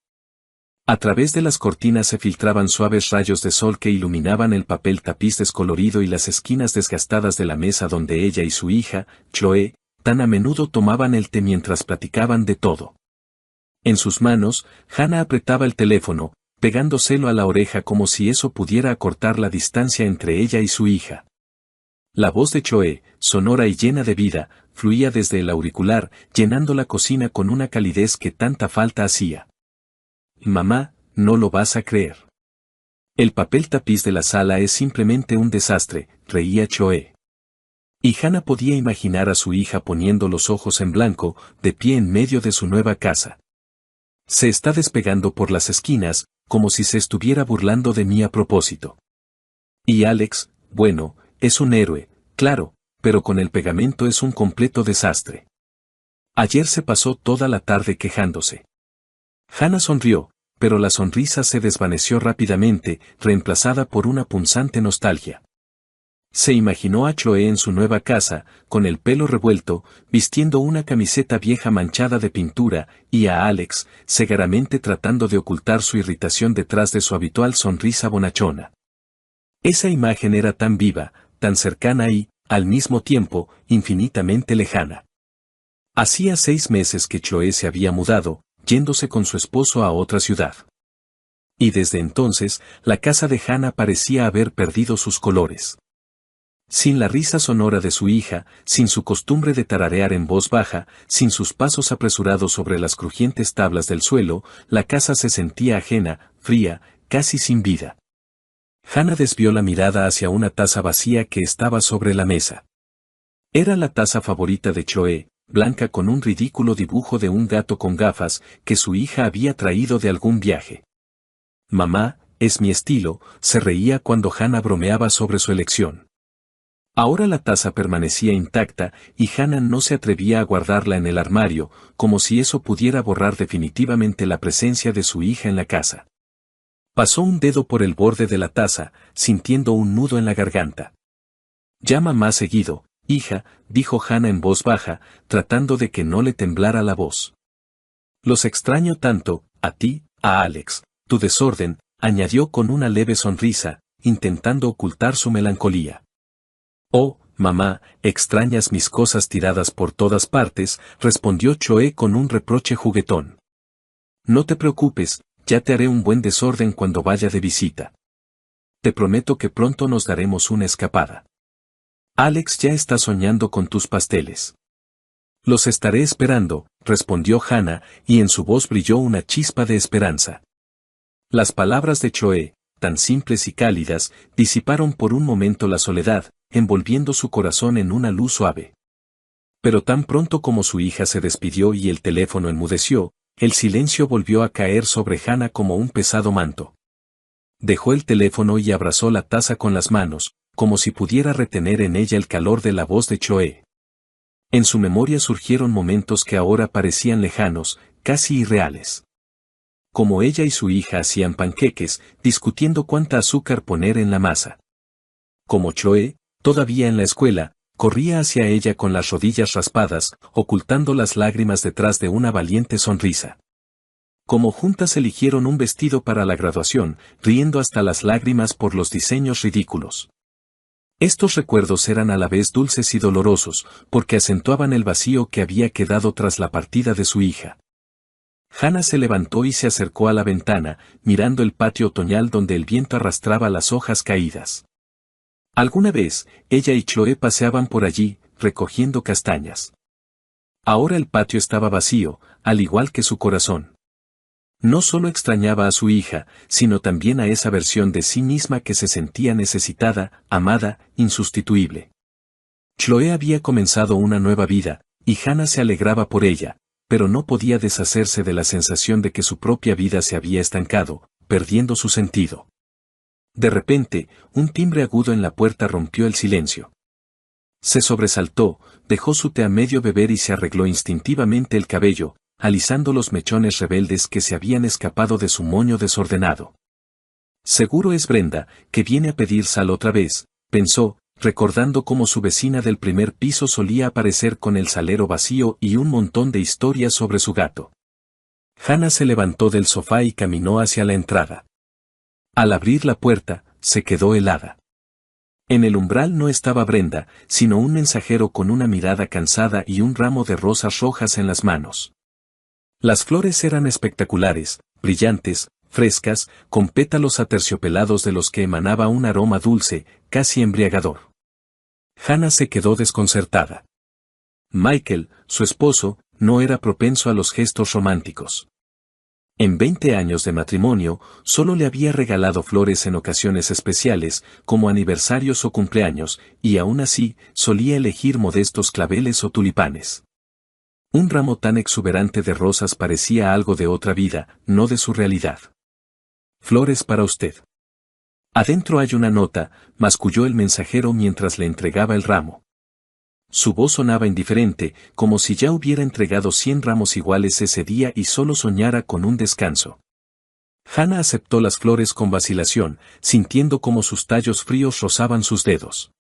A través de las cortinas se filtraban suaves rayos de sol que iluminaban el papel tapiz descolorido y las esquinas desgastadas de la mesa donde ella y su hija, Chloe, tan a menudo tomaban el té mientras platicaban de todo. En sus manos, Hannah apretaba el teléfono, pegándoselo a la oreja como si eso pudiera acortar la distancia entre ella y su hija. La voz de Chloe, sonora y llena de vida, fluía desde el auricular, llenando la cocina con una calidez que tanta falta hacía. Mamá, no lo vas a creer. El papel tapiz de la sala es simplemente un desastre, reía Chloe. Y Hannah podía imaginar a su hija poniendo los ojos en blanco, de pie en medio de su nueva casa. Se está despegando por las esquinas, como si se estuviera burlando de mí a propósito. Y Alex, bueno, es un héroe, claro, pero con el pegamento es un completo desastre. Ayer se pasó toda la tarde quejándose. Hannah sonrió, pero la sonrisa se desvaneció rápidamente, reemplazada por una punzante nostalgia. Se imaginó a Chloe en su nueva casa, con el pelo revuelto, vistiendo una camiseta vieja manchada de pintura, y a Alex, cegaramente tratando de ocultar su irritación detrás de su habitual sonrisa bonachona. Esa imagen era tan viva, tan cercana y, al mismo tiempo, infinitamente lejana. Hacía 6 meses que Chloe se había mudado, yéndose con su esposo a otra ciudad. Y desde entonces, la casa de Hannah parecía haber perdido sus colores. Sin la risa sonora de su hija, sin su costumbre de tararear en voz baja, sin sus pasos apresurados sobre las crujientes tablas del suelo, la casa se sentía ajena, fría, casi sin vida. Hannah desvió la mirada hacia una taza vacía que estaba sobre la mesa. Era la taza favorita de Chloe, blanca con un ridículo dibujo de un gato con gafas, que su hija había traído de algún viaje. Mamá, es mi estilo, se reía cuando Hannah bromeaba sobre su elección. Ahora la taza permanecía intacta, y Hannah no se atrevía a guardarla en el armario, como si eso pudiera borrar definitivamente la presencia de su hija en la casa. Pasó un dedo por el borde de la taza, sintiendo un nudo en la garganta. Llama más seguido, hija, dijo Hannah en voz baja, tratando de que no le temblara la voz. Los extraño tanto, a ti, a Alex, tu desorden, añadió con una leve sonrisa, intentando ocultar su melancolía. Oh, mamá, extrañas mis cosas tiradas por todas partes, respondió Chloe con un reproche juguetón. No te preocupes, ya te haré un buen desorden cuando vaya de visita. Te prometo que pronto nos daremos una escapada. Alex ya está soñando con tus pasteles. Los estaré esperando, respondió Hannah, y en su voz brilló una chispa de esperanza. Las palabras de Chloe, tan simples y cálidas, disiparon por un momento la soledad, envolviendo su corazón en una luz suave. Pero tan pronto como su hija se despidió y el teléfono enmudeció, el silencio volvió a caer sobre Hannah como un pesado manto. Dejó el teléfono y abrazó la taza con las manos, como si pudiera retener en ella el calor de la voz de Chloe. En su memoria surgieron momentos que ahora parecían lejanos, casi irreales. Como ella y su hija hacían panqueques, discutiendo cuánta azúcar poner en la masa. Como Chloe, todavía en la escuela, corría hacia ella con las rodillas raspadas, ocultando las lágrimas detrás de una valiente sonrisa. Como juntas eligieron un vestido para la graduación, riendo hasta las lágrimas por los diseños ridículos. Estos recuerdos eran a la vez dulces y dolorosos, porque acentuaban el vacío que había quedado tras la partida de su hija. Hannah se levantó y se acercó a la ventana, mirando el patio otoñal donde el viento arrastraba las hojas caídas. Alguna vez, ella y Chloe paseaban por allí, recogiendo castañas. Ahora el patio estaba vacío, al igual que su corazón. No solo extrañaba a su hija, sino también a esa versión de sí misma que se sentía necesitada, amada, insustituible. Chloe había comenzado una nueva vida, y Hannah se alegraba por ella, pero no podía deshacerse de la sensación de que su propia vida se había estancado, perdiendo su sentido. De repente, un timbre agudo en la puerta rompió el silencio. Se sobresaltó, dejó su té a medio beber y se arregló instintivamente el cabello, alisando los mechones rebeldes que se habían escapado de su moño desordenado. Seguro es Brenda, que viene a pedir sal otra vez, pensó, recordando cómo su vecina del primer piso solía aparecer con el salero vacío y un montón de historias sobre su gato. Hannah se levantó del sofá y caminó hacia la entrada. Al abrir la puerta, se quedó helada. En el umbral no estaba Brenda, sino un mensajero con una mirada cansada y un ramo de rosas rojas en las manos. Las flores eran espectaculares, brillantes, frescas, con pétalos aterciopelados de los que emanaba un aroma dulce, casi embriagador. Hannah se quedó desconcertada. Michael, su esposo, no era propenso a los gestos románticos. En 20 años de matrimonio, solo le había regalado flores en ocasiones especiales, como aniversarios o cumpleaños, y aún así, solía elegir modestos claveles o tulipanes. Un ramo tan exuberante de rosas parecía algo de otra vida, no de su realidad. Flores para usted. Adentro hay una nota, masculló el mensajero mientras le entregaba el ramo. Su voz sonaba indiferente, como si ya hubiera entregado 100 ramos iguales ese día y solo soñara con un descanso. Hannah aceptó las flores con vacilación, sintiendo como sus tallos fríos rozaban sus dedos.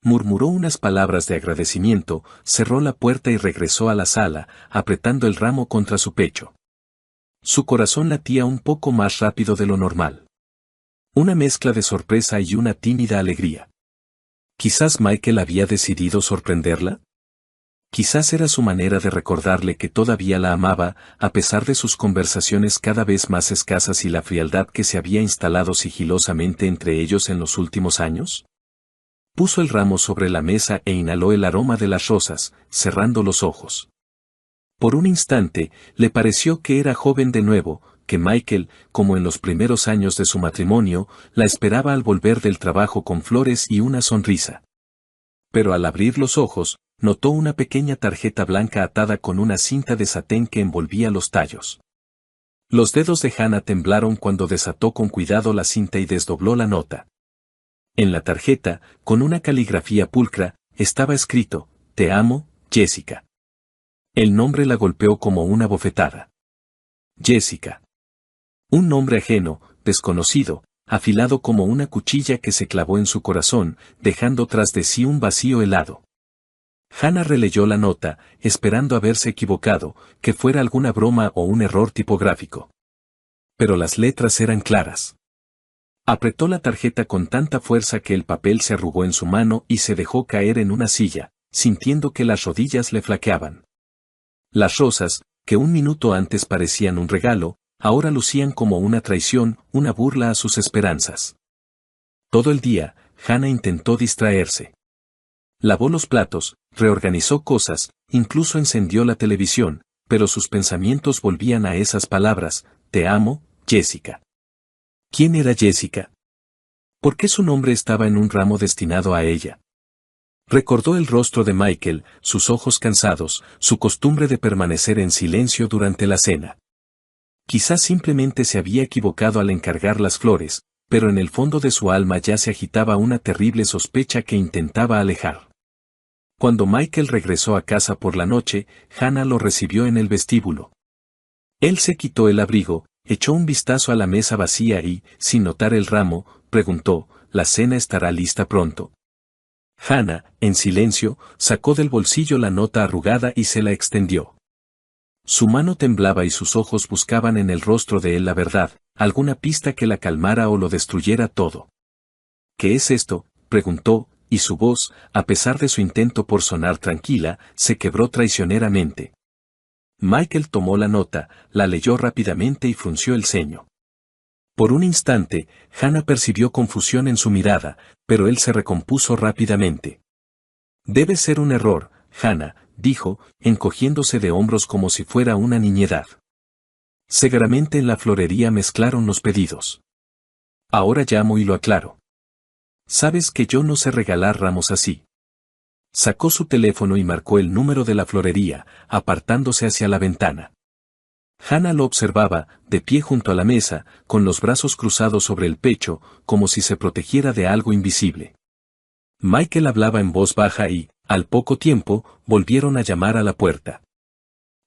Murmuró unas palabras de agradecimiento, cerró la puerta y regresó a la sala, apretando el ramo contra su pecho. Su corazón latía un poco más rápido de lo normal. Una mezcla de sorpresa y una tímida alegría. Quizás Michael había decidido sorprenderla. Quizás era su manera de recordarle que todavía la amaba, a pesar de sus conversaciones cada vez más escasas y la frialdad que se había instalado sigilosamente entre ellos en los últimos años. Puso el ramo sobre la mesa e inhaló el aroma de las rosas, cerrando los ojos. Por un instante, le pareció que era joven de nuevo, que Michael, como en los primeros años de su matrimonio, la esperaba al volver del trabajo con flores y una sonrisa. Pero al abrir los ojos, notó una pequeña tarjeta blanca atada con una cinta de satén que envolvía los tallos. Los dedos de Hannah temblaron cuando desató con cuidado la cinta y desdobló la nota. En la tarjeta, con una caligrafía pulcra, estaba escrito: «Te amo, Jessica». El nombre la golpeó como una bofetada. Jessica. Un nombre ajeno, desconocido, afilado como una cuchilla que se clavó en su corazón, dejando tras de sí un vacío helado. Hannah releyó la nota, esperando haberse equivocado, que fuera alguna broma o un error tipográfico. Pero las letras eran claras. Apretó la tarjeta con tanta fuerza que el papel se arrugó en su mano y se dejó caer en una silla, sintiendo que las rodillas le flaqueaban. Las rosas, que un minuto antes parecían un regalo, ahora lucían como una traición, una burla a sus esperanzas. Todo el día, Hannah intentó distraerse. Lavó los platos, reorganizó cosas, incluso encendió la televisión, pero sus pensamientos volvían a esas palabras: «Te amo, Jessica». ¿Quién era Jessica? ¿Por qué su nombre estaba en un ramo destinado a ella? Recordó el rostro de Michael, sus ojos cansados, su costumbre de permanecer en silencio durante la cena. Quizás simplemente se había equivocado al encargar las flores, pero en el fondo de su alma ya se agitaba una terrible sospecha que intentaba alejar. Cuando Michael regresó a casa por la noche, Hannah lo recibió en el vestíbulo. Él se quitó el abrigo, echó un vistazo a la mesa vacía y, sin notar el ramo, preguntó: «¿La cena estará lista pronto?». Hannah, en silencio, sacó del bolsillo la nota arrugada y se la extendió. Su mano temblaba y sus ojos buscaban en el rostro de él la verdad, alguna pista que la calmara o lo destruyera todo. «¿Qué es esto?», preguntó, y su voz, a pesar de su intento por sonar tranquila, se quebró traicioneramente. Michael tomó la nota, la leyó rápidamente y frunció el ceño. Por un instante, Hannah percibió confusión en su mirada, pero él se recompuso rápidamente. «Debe ser un error, Hannah», dijo, encogiéndose de hombros como si fuera una niñedad. «Seguramente en la florería mezclaron los pedidos. Ahora llamo y lo aclaro. Sabes que yo no sé regalar ramos así». Sacó su teléfono y marcó el número de la florería, apartándose hacia la ventana. Hannah lo observaba, de pie junto a la mesa, con los brazos cruzados sobre el pecho, como si se protegiera de algo invisible. Michael hablaba en voz baja y, al poco tiempo, volvieron a llamar a la puerta.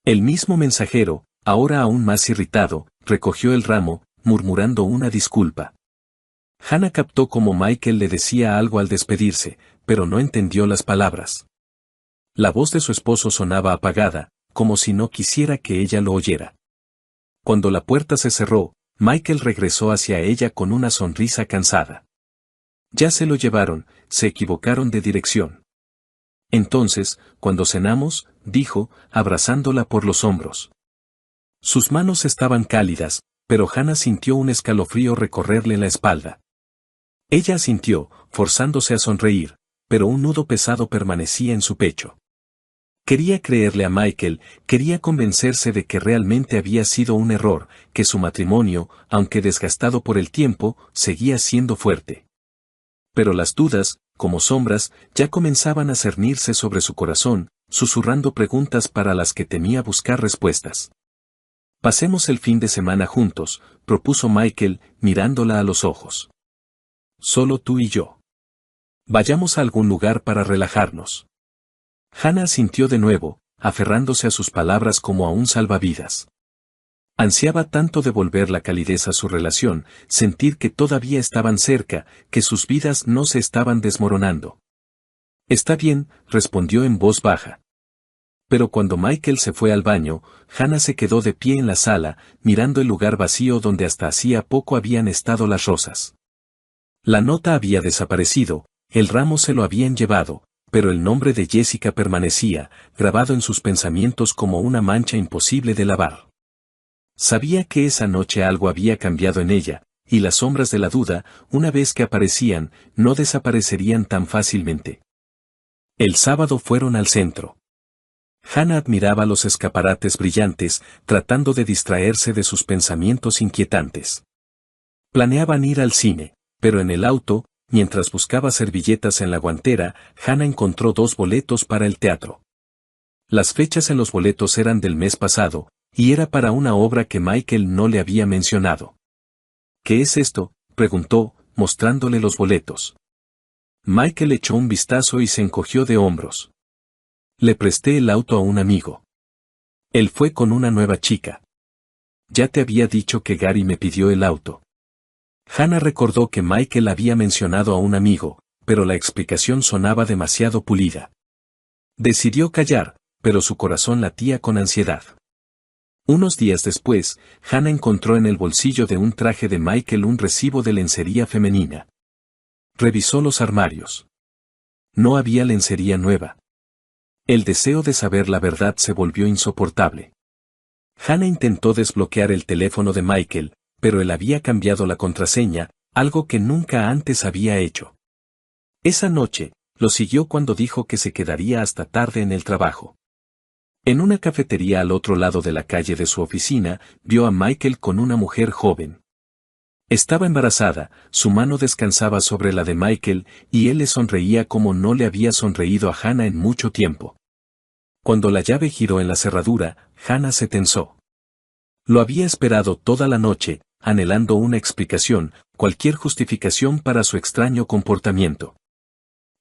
El mismo mensajero, ahora aún más irritado, recogió el ramo, murmurando una disculpa. Hannah captó cómo Michael le decía algo al despedirse, pero no entendió las palabras. La voz de su esposo sonaba apagada, como si no quisiera que ella lo oyera. Cuando la puerta se cerró, Michael regresó hacia ella con una sonrisa cansada. «Ya se lo llevaron, se equivocaron de dirección». «Entonces, cuando cenamos», dijo, abrazándola por los hombros. Sus manos estaban cálidas, pero Hannah sintió un escalofrío recorrerle la espalda. Ella asintió, forzándose a sonreír, pero un nudo pesado permanecía en su pecho. Quería creerle a Michael, quería convencerse de que realmente había sido un error, que su matrimonio, aunque desgastado por el tiempo, seguía siendo fuerte. Pero las dudas, como sombras, ya comenzaban a cernirse sobre su corazón, susurrando preguntas para las que temía buscar respuestas. «Pasemos el fin de semana juntos», propuso Michael, mirándola a los ojos. Solo tú y yo. Vayamos a algún lugar para relajarnos. Hannah asintió de nuevo, aferrándose a sus palabras como a un salvavidas. Ansiaba tanto devolver la calidez a su relación, sentir que todavía estaban cerca, que sus vidas no se estaban desmoronando. Está bien, respondió en voz baja. Pero cuando Michael se fue al baño, Hannah se quedó de pie en la sala, mirando el lugar vacío donde hasta hacía poco habían estado las rosas. La nota había desaparecido, el ramo se lo habían llevado, pero el nombre de Jessica permanecía, grabado en sus pensamientos como una mancha imposible de lavar. Sabía que esa noche algo había cambiado en ella, y las sombras de la duda, una vez que aparecían, no desaparecerían tan fácilmente. El sábado fueron al centro. Hannah admiraba los escaparates brillantes, tratando de distraerse de sus pensamientos inquietantes. Planeaban ir al cine, pero en el auto, mientras buscaba servilletas en la guantera, Hannah encontró 2 boletos para el teatro. Las fechas en los boletos eran del mes pasado, y era para una obra que Michael no le había mencionado. ¿Qué es esto?, preguntó, mostrándole los boletos. Michael echó un vistazo y se encogió de hombros. Le presté el auto a un amigo. Él fue con una nueva chica. Ya te había dicho que Gary me pidió el auto. Hannah recordó que Michael había mencionado a un amigo, pero la explicación sonaba demasiado pulida. Decidió callar, pero su corazón latía con ansiedad. Unos días después, Hannah encontró en el bolsillo de un traje de Michael un recibo de lencería femenina. Revisó los armarios. No había lencería nueva. El deseo de saber la verdad se volvió insoportable. Hannah intentó desbloquear el teléfono de Michael, pero él había cambiado la contraseña, algo que nunca antes había hecho. Esa noche, lo siguió cuando dijo que se quedaría hasta tarde en el trabajo. En una cafetería al otro lado de la calle de su oficina, vio a Michael con una mujer joven. Estaba embarazada, su mano descansaba sobre la de Michael, y él le sonreía como no le había sonreído a Hannah en mucho tiempo. Cuando la llave giró en la cerradura, Hannah se tensó. Lo había esperado toda la noche, anhelando una explicación, cualquier justificación para su extraño comportamiento.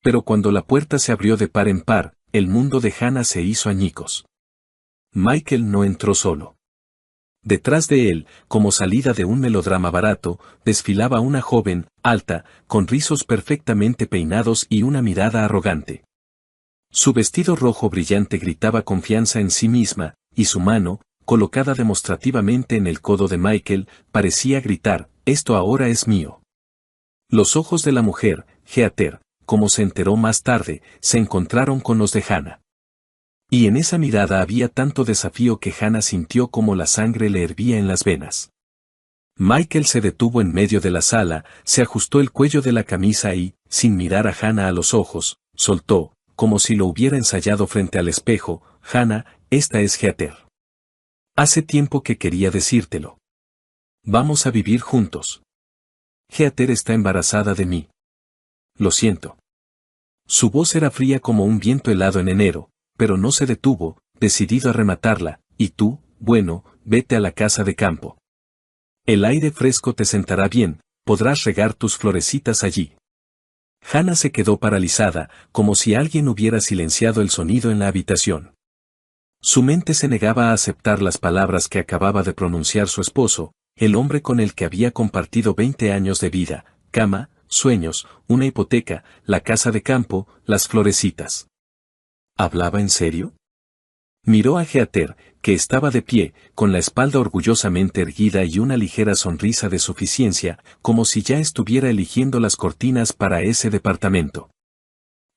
Pero cuando la puerta se abrió de par en par, el mundo de Hannah se hizo añicos. Michael no entró solo. Detrás de él, como salida de un melodrama barato, desfilaba una joven, alta, con rizos perfectamente peinados y una mirada arrogante. Su vestido rojo brillante gritaba confianza en sí misma, y su mano, colocada demostrativamente en el codo de Michael, parecía gritar, «Esto ahora es mío». Los ojos de la mujer, Heather, como se enteró más tarde, se encontraron con los de Hannah. Y en esa mirada había tanto desafío que Hannah sintió como la sangre le hervía en las venas. Michael se detuvo en medio de la sala, se ajustó el cuello de la camisa y, sin mirar a Hannah a los ojos, soltó, como si lo hubiera ensayado frente al espejo, «Hannah, esta es Heather. Hace tiempo que quería decírtelo. Vamos a vivir juntos. Heather está embarazada de mí. Lo siento». Su voz era fría como un viento helado en enero, pero no se detuvo, decidido a rematarla, «Y tú, bueno, vete a la casa de campo. El aire fresco te sentará bien, podrás regar tus florecitas allí». Hannah se quedó paralizada, como si alguien hubiera silenciado el sonido en la habitación. Su mente se negaba a aceptar las palabras que acababa de pronunciar su esposo, el hombre con el que había compartido 20 años de vida, cama, sueños, una hipoteca, la casa de campo, las florecitas. ¿Hablaba en serio? Miró a Heather, que estaba de pie, con la espalda orgullosamente erguida y una ligera sonrisa de suficiencia, como si ya estuviera eligiendo las cortinas para ese departamento.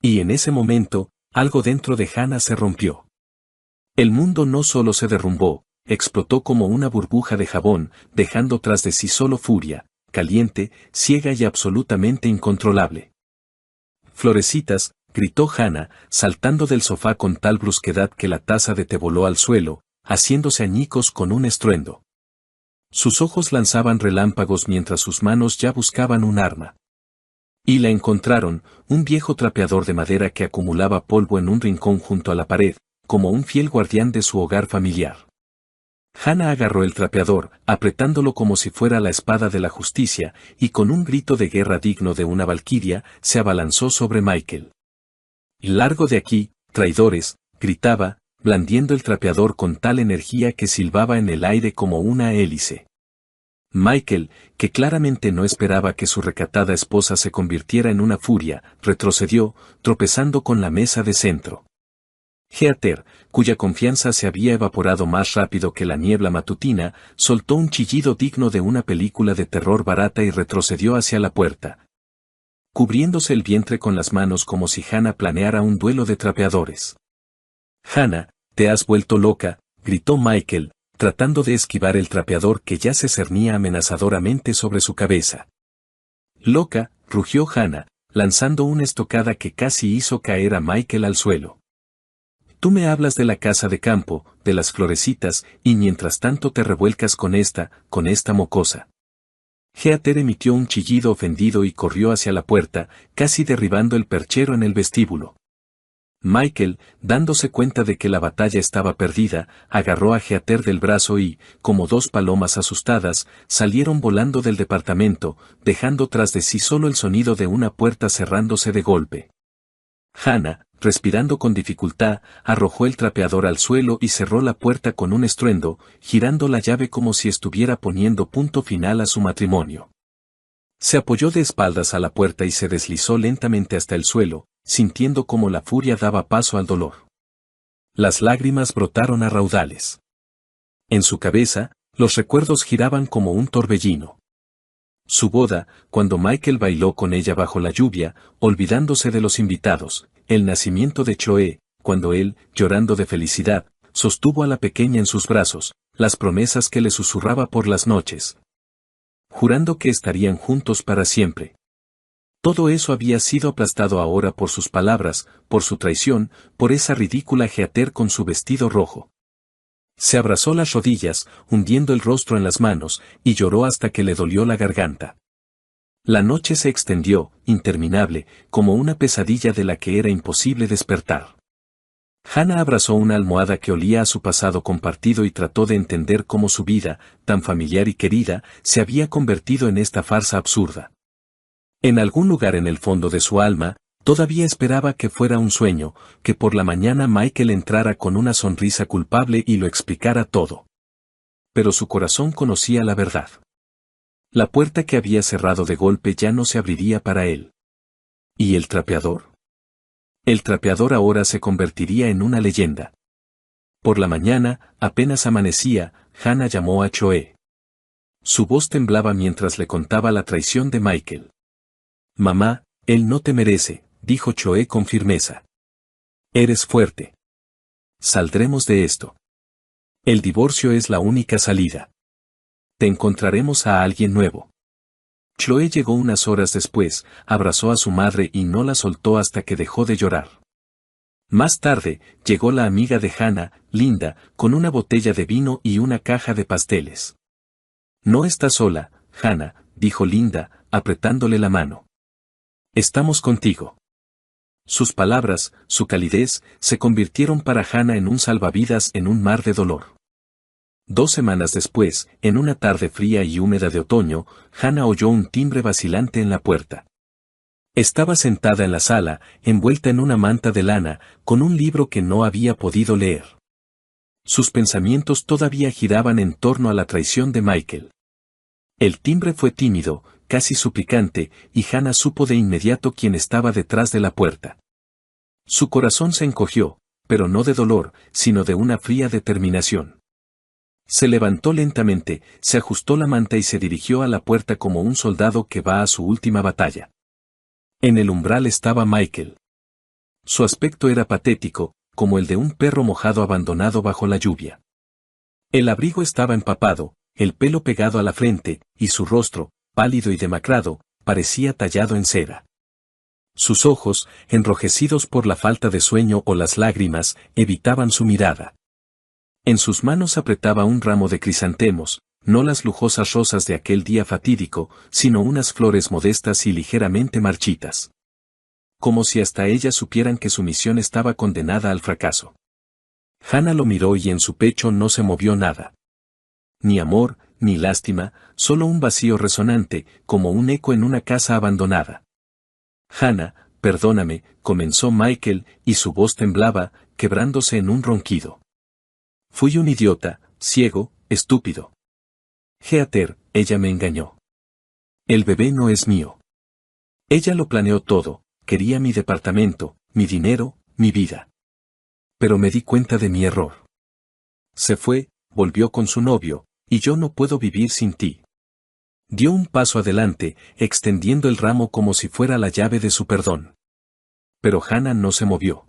Y en ese momento, algo dentro de Hannah se rompió. El mundo no solo se derrumbó, explotó como una burbuja de jabón, dejando tras de sí solo furia, caliente, ciega y absolutamente incontrolable. «Florecitas», gritó Hannah, saltando del sofá con tal brusquedad que la taza de té voló al suelo, haciéndose añicos con un estruendo. Sus ojos lanzaban relámpagos mientras sus manos ya buscaban un arma. Y la encontraron, un viejo trapeador de madera que acumulaba polvo en un rincón junto a la pared, como un fiel guardián de su hogar familiar. Hannah agarró el trapeador, apretándolo como si fuera la espada de la justicia, y con un grito de guerra digno de una valquiria, se abalanzó sobre Michael. «Largo de aquí, traidores», gritaba, blandiendo el trapeador con tal energía que silbaba en el aire como una hélice. Michael, que claramente no esperaba que su recatada esposa se convirtiera en una furia, retrocedió, tropezando con la mesa de centro. Heather, cuya confianza se había evaporado más rápido que la niebla matutina, soltó un chillido digno de una película de terror barata y retrocedió hacia la puerta, cubriéndose el vientre con las manos como si Hannah planeara un duelo de trapeadores. «Hannah, te has vuelto loca», gritó Michael, tratando de esquivar el trapeador que ya se cernía amenazadoramente sobre su cabeza. «Loca», rugió Hannah, lanzando una estocada que casi hizo caer a Michael al suelo. «Tú me hablas de la casa de campo, de las florecitas, y mientras tanto te revuelcas con esta mocosa». Heather emitió un chillido ofendido y corrió hacia la puerta, casi derribando el perchero en el vestíbulo. Michael, dándose cuenta de que la batalla estaba perdida, agarró a Heather del brazo y, como dos palomas asustadas, salieron volando del departamento, dejando tras de sí solo el sonido de una puerta cerrándose de golpe. Hannah, respirando con dificultad, arrojó el trapeador al suelo y cerró la puerta con un estruendo, girando la llave como si estuviera poniendo punto final a su matrimonio. Se apoyó de espaldas a la puerta y se deslizó lentamente hasta el suelo, sintiendo cómo la furia daba paso al dolor. Las lágrimas brotaron a raudales. En su cabeza, los recuerdos giraban como un torbellino. Su boda, cuando Michael bailó con ella bajo la lluvia, olvidándose de los invitados, el nacimiento de Chloe, cuando él, llorando de felicidad, sostuvo a la pequeña en sus brazos, las promesas que le susurraba por las noches, jurando que estarían juntos para siempre. Todo eso había sido aplastado ahora por sus palabras, por su traición, por esa ridícula Heather con su vestido rojo. Se abrazó las rodillas, hundiendo el rostro en las manos, y lloró hasta que le dolió la garganta. La noche se extendió, interminable, como una pesadilla de la que era imposible despertar. Hannah abrazó una almohada que olía a su pasado compartido y trató de entender cómo su vida, tan familiar y querida, se había convertido en esta farsa absurda. En algún lugar en el fondo de su alma, todavía esperaba que fuera un sueño, que por la mañana Michael entrara con una sonrisa culpable y lo explicara todo. Pero su corazón conocía la verdad. La puerta que había cerrado de golpe ya no se abriría para él. ¿Y el trapeador? El trapeador ahora se convertiría en una leyenda. Por la mañana, apenas amanecía, Hannah llamó a Chloe. Su voz temblaba mientras le contaba la traición de Michael. «Mamá, él no te merece», dijo Chloe con firmeza. «Eres fuerte. Saldremos de esto. El divorcio es la única salida. Te encontraremos a alguien nuevo». Chloe llegó unas horas después, abrazó a su madre y no la soltó hasta que dejó de llorar. Más tarde, llegó la amiga de Hannah, Linda, con una botella de vino y una caja de pasteles. «No estás sola, Hannah», dijo Linda, apretándole la mano. «Estamos contigo». Sus palabras, su calidez, se convirtieron para Hannah en un salvavidas en un mar de dolor. 2 semanas después, en una tarde fría y húmeda de otoño, Hannah oyó un timbre vacilante en la puerta. Estaba sentada en la sala, envuelta en una manta de lana, con un libro que no había podido leer. Sus pensamientos todavía giraban en torno a la traición de Michael. El timbre fue tímido, casi suplicante, y Hannah supo de inmediato quién estaba detrás de la puerta. Su corazón se encogió, pero no de dolor, sino de una fría determinación. Se levantó lentamente, se ajustó la manta y se dirigió a la puerta como un soldado que va a su última batalla. En el umbral estaba Michael. Su aspecto era patético, como el de un perro mojado abandonado bajo la lluvia. El abrigo estaba empapado, el pelo pegado a la frente, y su rostro, pálido y demacrado, parecía tallado en cera. Sus ojos, enrojecidos por la falta de sueño o las lágrimas, evitaban su mirada. En sus manos apretaba un ramo de crisantemos, no las lujosas rosas de aquel día fatídico, sino unas flores modestas y ligeramente marchitas. Como si hasta ellas supieran que su misión estaba condenada al fracaso. Hannah lo miró y en su pecho no se movió nada. ni amor, ni lástima, solo un vacío resonante, como un eco en una casa abandonada. Hannah, perdóname, comenzó Michael, y su voz temblaba, quebrándose en un ronquido. Fui un idiota, ciego, estúpido. Heather, ella me engañó. El bebé no es mío. Ella lo planeó todo, quería mi departamento, mi dinero, mi vida. Pero me di cuenta de mi error. Se fue, volvió con su novio, y yo no puedo vivir sin ti. Dio un paso adelante, extendiendo el ramo como si fuera la llave de su perdón. Pero Hannah no se movió.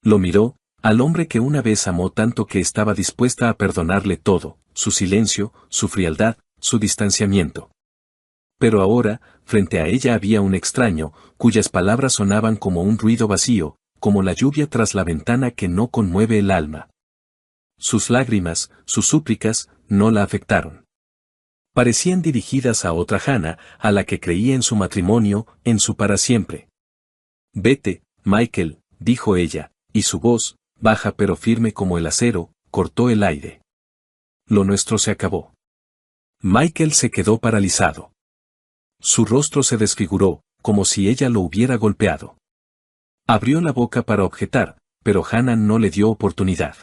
Lo miró, al hombre que una vez amó tanto que estaba dispuesta a perdonarle todo, su silencio, su frialdad, su distanciamiento. Pero ahora, frente a ella había un extraño, cuyas palabras sonaban como un ruido vacío, como la lluvia tras la ventana que no conmueve el alma. Sus lágrimas, sus súplicas, no la afectaron. Parecían dirigidas a otra Hannah, a la que creía en su matrimonio, en su para siempre. Vete, Michael, dijo ella, y su voz, baja pero firme como el acero, cortó el aire. Lo nuestro se acabó. Michael se quedó paralizado. Su rostro se desfiguró, como si ella lo hubiera golpeado. Abrió la boca para objetar, pero Hannah no le dio oportunidad.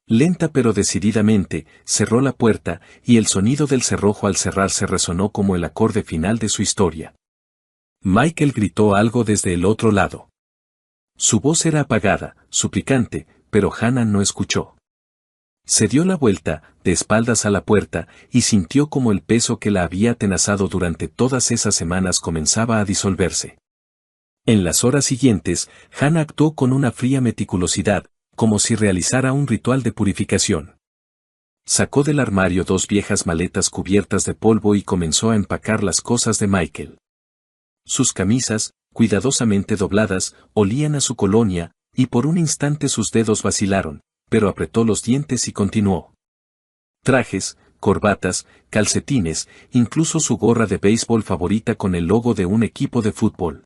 Lenta pero decididamente, cerró la puerta, y el sonido del cerrojo al cerrarse resonó como el acorde final de su historia. Michael gritó algo desde el otro lado. Su voz era apagada, suplicante, pero Hannah no escuchó. Se dio la vuelta, de espaldas a la puerta, y sintió como el peso que la había atenazado durante todas esas semanas comenzaba a disolverse. En las horas siguientes, Hannah actuó con una fría meticulosidad, como si realizara un ritual de purificación. Sacó del armario 2 viejas maletas cubiertas de polvo y comenzó a empacar las cosas de Michael. Sus camisas, cuidadosamente dobladas, olían a su colonia, y por un instante sus dedos vacilaron, pero apretó los dientes y continuó. Trajes, corbatas, calcetines, incluso su gorra de béisbol favorita con el logo de un equipo de fútbol.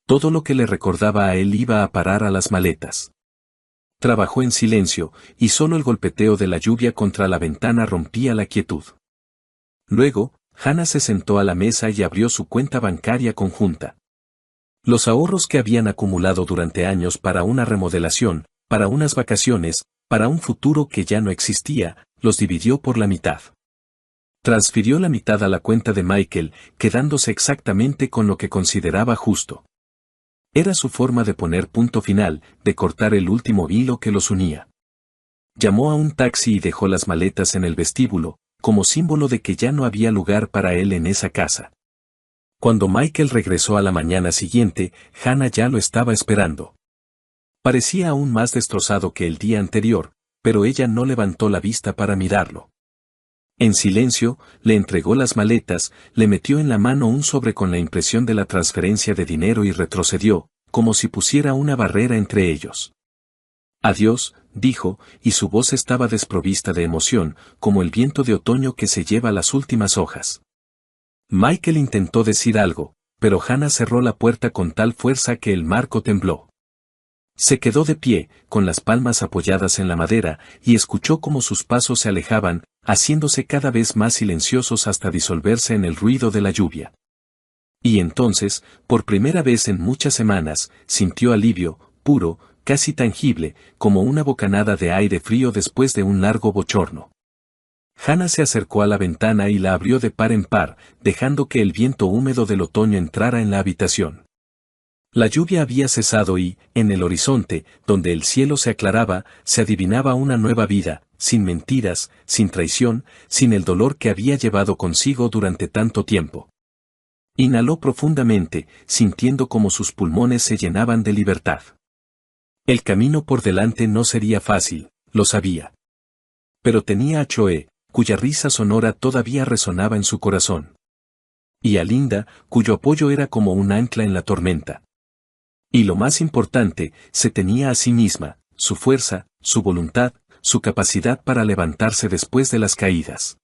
Todo lo que le recordaba a él iba a parar a las maletas. Trabajó en silencio, y solo el golpeteo de la lluvia contra la ventana rompía la quietud. Luego, Hannah se sentó a la mesa y abrió su cuenta bancaria conjunta. Los ahorros que habían acumulado durante años para una remodelación, para unas vacaciones, para un futuro que ya no existía, los dividió por la mitad. Transfirió la mitad a la cuenta de Michael, quedándose exactamente con lo que consideraba justo. Era su forma de poner punto final, de cortar el último hilo que los unía. Llamó a un taxi y dejó las maletas en el vestíbulo, como símbolo de que ya no había lugar para él en esa casa. Cuando Michael regresó a la mañana siguiente, Hannah ya lo estaba esperando. Parecía aún más destrozado que el día anterior, pero ella no levantó la vista para mirarlo. En silencio, le entregó las maletas, le metió en la mano un sobre con la impresión de la transferencia de dinero y retrocedió, como si pusiera una barrera entre ellos. Adiós, dijo, y su voz estaba desprovista de emoción, como el viento de otoño que se lleva las últimas hojas. Michael intentó decir algo, pero Hannah cerró la puerta con tal fuerza que el marco tembló. Se quedó de pie, con las palmas apoyadas en la madera, y escuchó cómo sus pasos se alejaban, haciéndose cada vez más silenciosos hasta disolverse en el ruido de la lluvia. Y entonces, por primera vez en muchas semanas, sintió alivio, puro, casi tangible, como una bocanada de aire frío después de un largo bochorno. Hannah se acercó a la ventana y la abrió de par en par, dejando que el viento húmedo del otoño entrara en la habitación. La lluvia había cesado y, en el horizonte, donde el cielo se aclaraba, se adivinaba una nueva vida, sin mentiras, sin traición, sin el dolor que había llevado consigo durante tanto tiempo. Inhaló profundamente, sintiendo como sus pulmones se llenaban de libertad. El camino por delante no sería fácil, lo sabía. Pero tenía a Choe, cuya risa sonora todavía resonaba en su corazón. Y a Linda, cuyo apoyo era como un ancla en la tormenta. Y lo más importante, se tenía a sí misma, su fuerza, su voluntad, su capacidad para levantarse después de las caídas.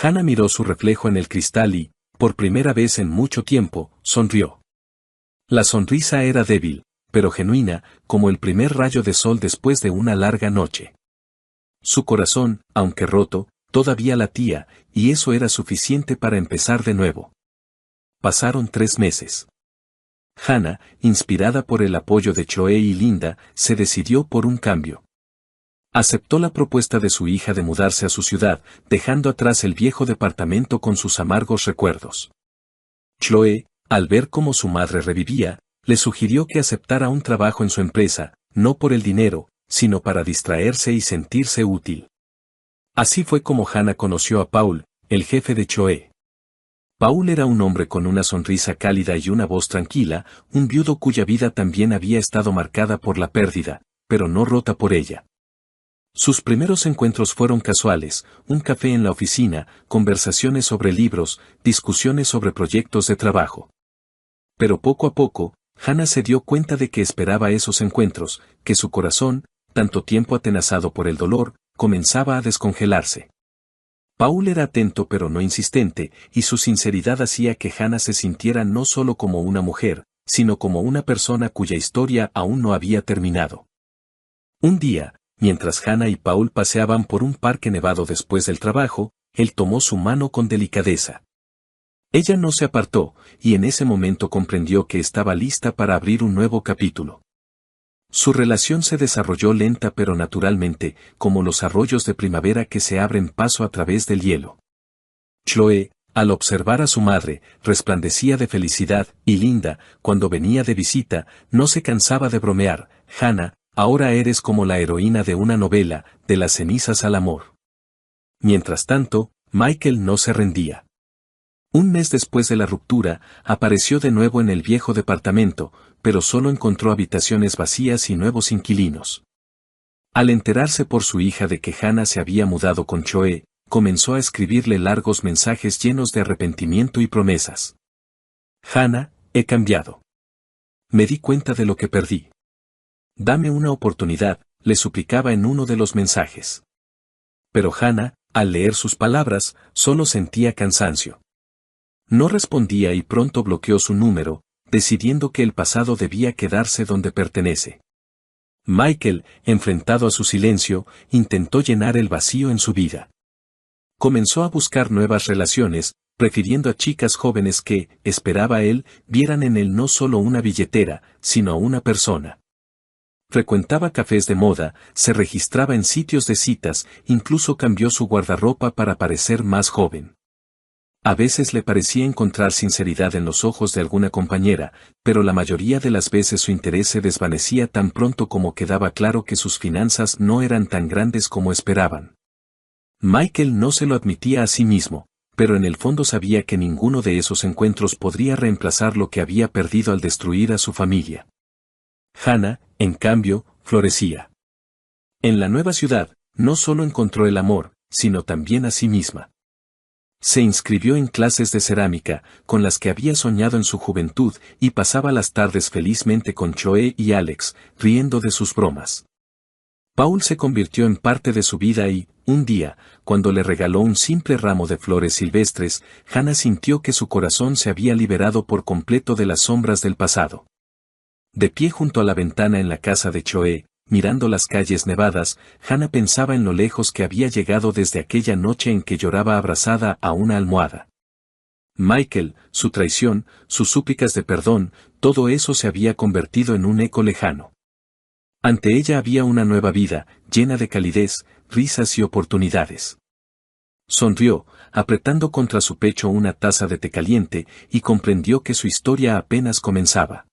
Hannah miró su reflejo en el cristal y, por primera vez en mucho tiempo, sonrió. La sonrisa era débil, pero genuina, como el primer rayo de sol después de una larga noche. Su corazón, aunque roto, todavía latía, y eso era suficiente para empezar de nuevo. Pasaron 3 meses. Hannah, inspirada por el apoyo de Chloe y Linda, se decidió por un cambio. Aceptó la propuesta de su hija de mudarse a su ciudad, dejando atrás el viejo departamento con sus amargos recuerdos. Chloe, al ver cómo su madre revivía, le sugirió que aceptara un trabajo en su empresa, no por el dinero, sino para distraerse y sentirse útil. Así fue como Hannah conoció a Paul, el jefe de Chloe. Paul era un hombre con una sonrisa cálida y una voz tranquila, un viudo cuya vida también había estado marcada por la pérdida, pero no rota por ella. Sus primeros encuentros fueron casuales, un café en la oficina, conversaciones sobre libros, discusiones sobre proyectos de trabajo. Pero poco a poco, Hannah se dio cuenta de que esperaba esos encuentros, que su corazón, tanto tiempo atenazado por el dolor, comenzaba a descongelarse. Paul era atento pero no insistente, y su sinceridad hacía que Hannah se sintiera no solo como una mujer, sino como una persona cuya historia aún no había terminado. Un día, mientras Hannah y Paul paseaban por un parque nevado después del trabajo, él tomó su mano con delicadeza. Ella no se apartó, y en ese momento comprendió que estaba lista para abrir un nuevo capítulo. Su relación se desarrolló lenta pero naturalmente, como los arroyos de primavera que se abren paso a través del hielo. Chloe, al observar a su madre, resplandecía de felicidad, y Linda, cuando venía de visita, no se cansaba de bromear: Hannah, ahora eres como la heroína de una novela, de las cenizas al amor. Mientras tanto, Michael no se rendía. Un mes después de la ruptura, apareció de nuevo en el viejo departamento, pero solo encontró habitaciones vacías y nuevos inquilinos. Al enterarse por su hija de que Hannah se había mudado con Chloe, comenzó a escribirle largos mensajes llenos de arrepentimiento y promesas. Hannah, he cambiado. Me di cuenta de lo que perdí. Dame una oportunidad, le suplicaba en uno de los mensajes. Pero Hannah, al leer sus palabras, solo sentía cansancio. No respondía y pronto bloqueó su número, decidiendo que el pasado debía quedarse donde pertenece. Michael, enfrentado a su silencio, intentó llenar el vacío en su vida. Comenzó a buscar nuevas relaciones, prefiriendo a chicas jóvenes que, esperaba él, vieran en él no solo una billetera, sino a una persona. Frecuentaba cafés de moda, se registraba en sitios de citas, incluso cambió su guardarropa para parecer más joven. A veces le parecía encontrar sinceridad en los ojos de alguna compañera, pero la mayoría de las veces su interés se desvanecía tan pronto como quedaba claro que sus finanzas no eran tan grandes como esperaban. Michael no se lo admitía a sí mismo, pero en el fondo sabía que ninguno de esos encuentros podría reemplazar lo que había perdido al destruir a su familia. Hannah, en cambio, florecía. En la nueva ciudad, no solo encontró el amor, sino también a sí misma. Se inscribió en clases de cerámica, con las que había soñado en su juventud, y pasaba las tardes felizmente con Chloe y Alex, riendo de sus bromas. Paul se convirtió en parte de su vida y, un día, cuando le regaló un simple ramo de flores silvestres, Hannah sintió que su corazón se había liberado por completo de las sombras del pasado. De pie junto a la ventana en la casa de Chloe, mirando las calles nevadas, Hannah pensaba en lo lejos que había llegado desde aquella noche en que lloraba abrazada a una almohada. Michael, su traición, sus súplicas de perdón, todo eso se había convertido en un eco lejano. Ante ella había una nueva vida, llena de calidez, risas y oportunidades. Sonrió, apretando contra su pecho una taza de té caliente, y comprendió que su historia apenas comenzaba.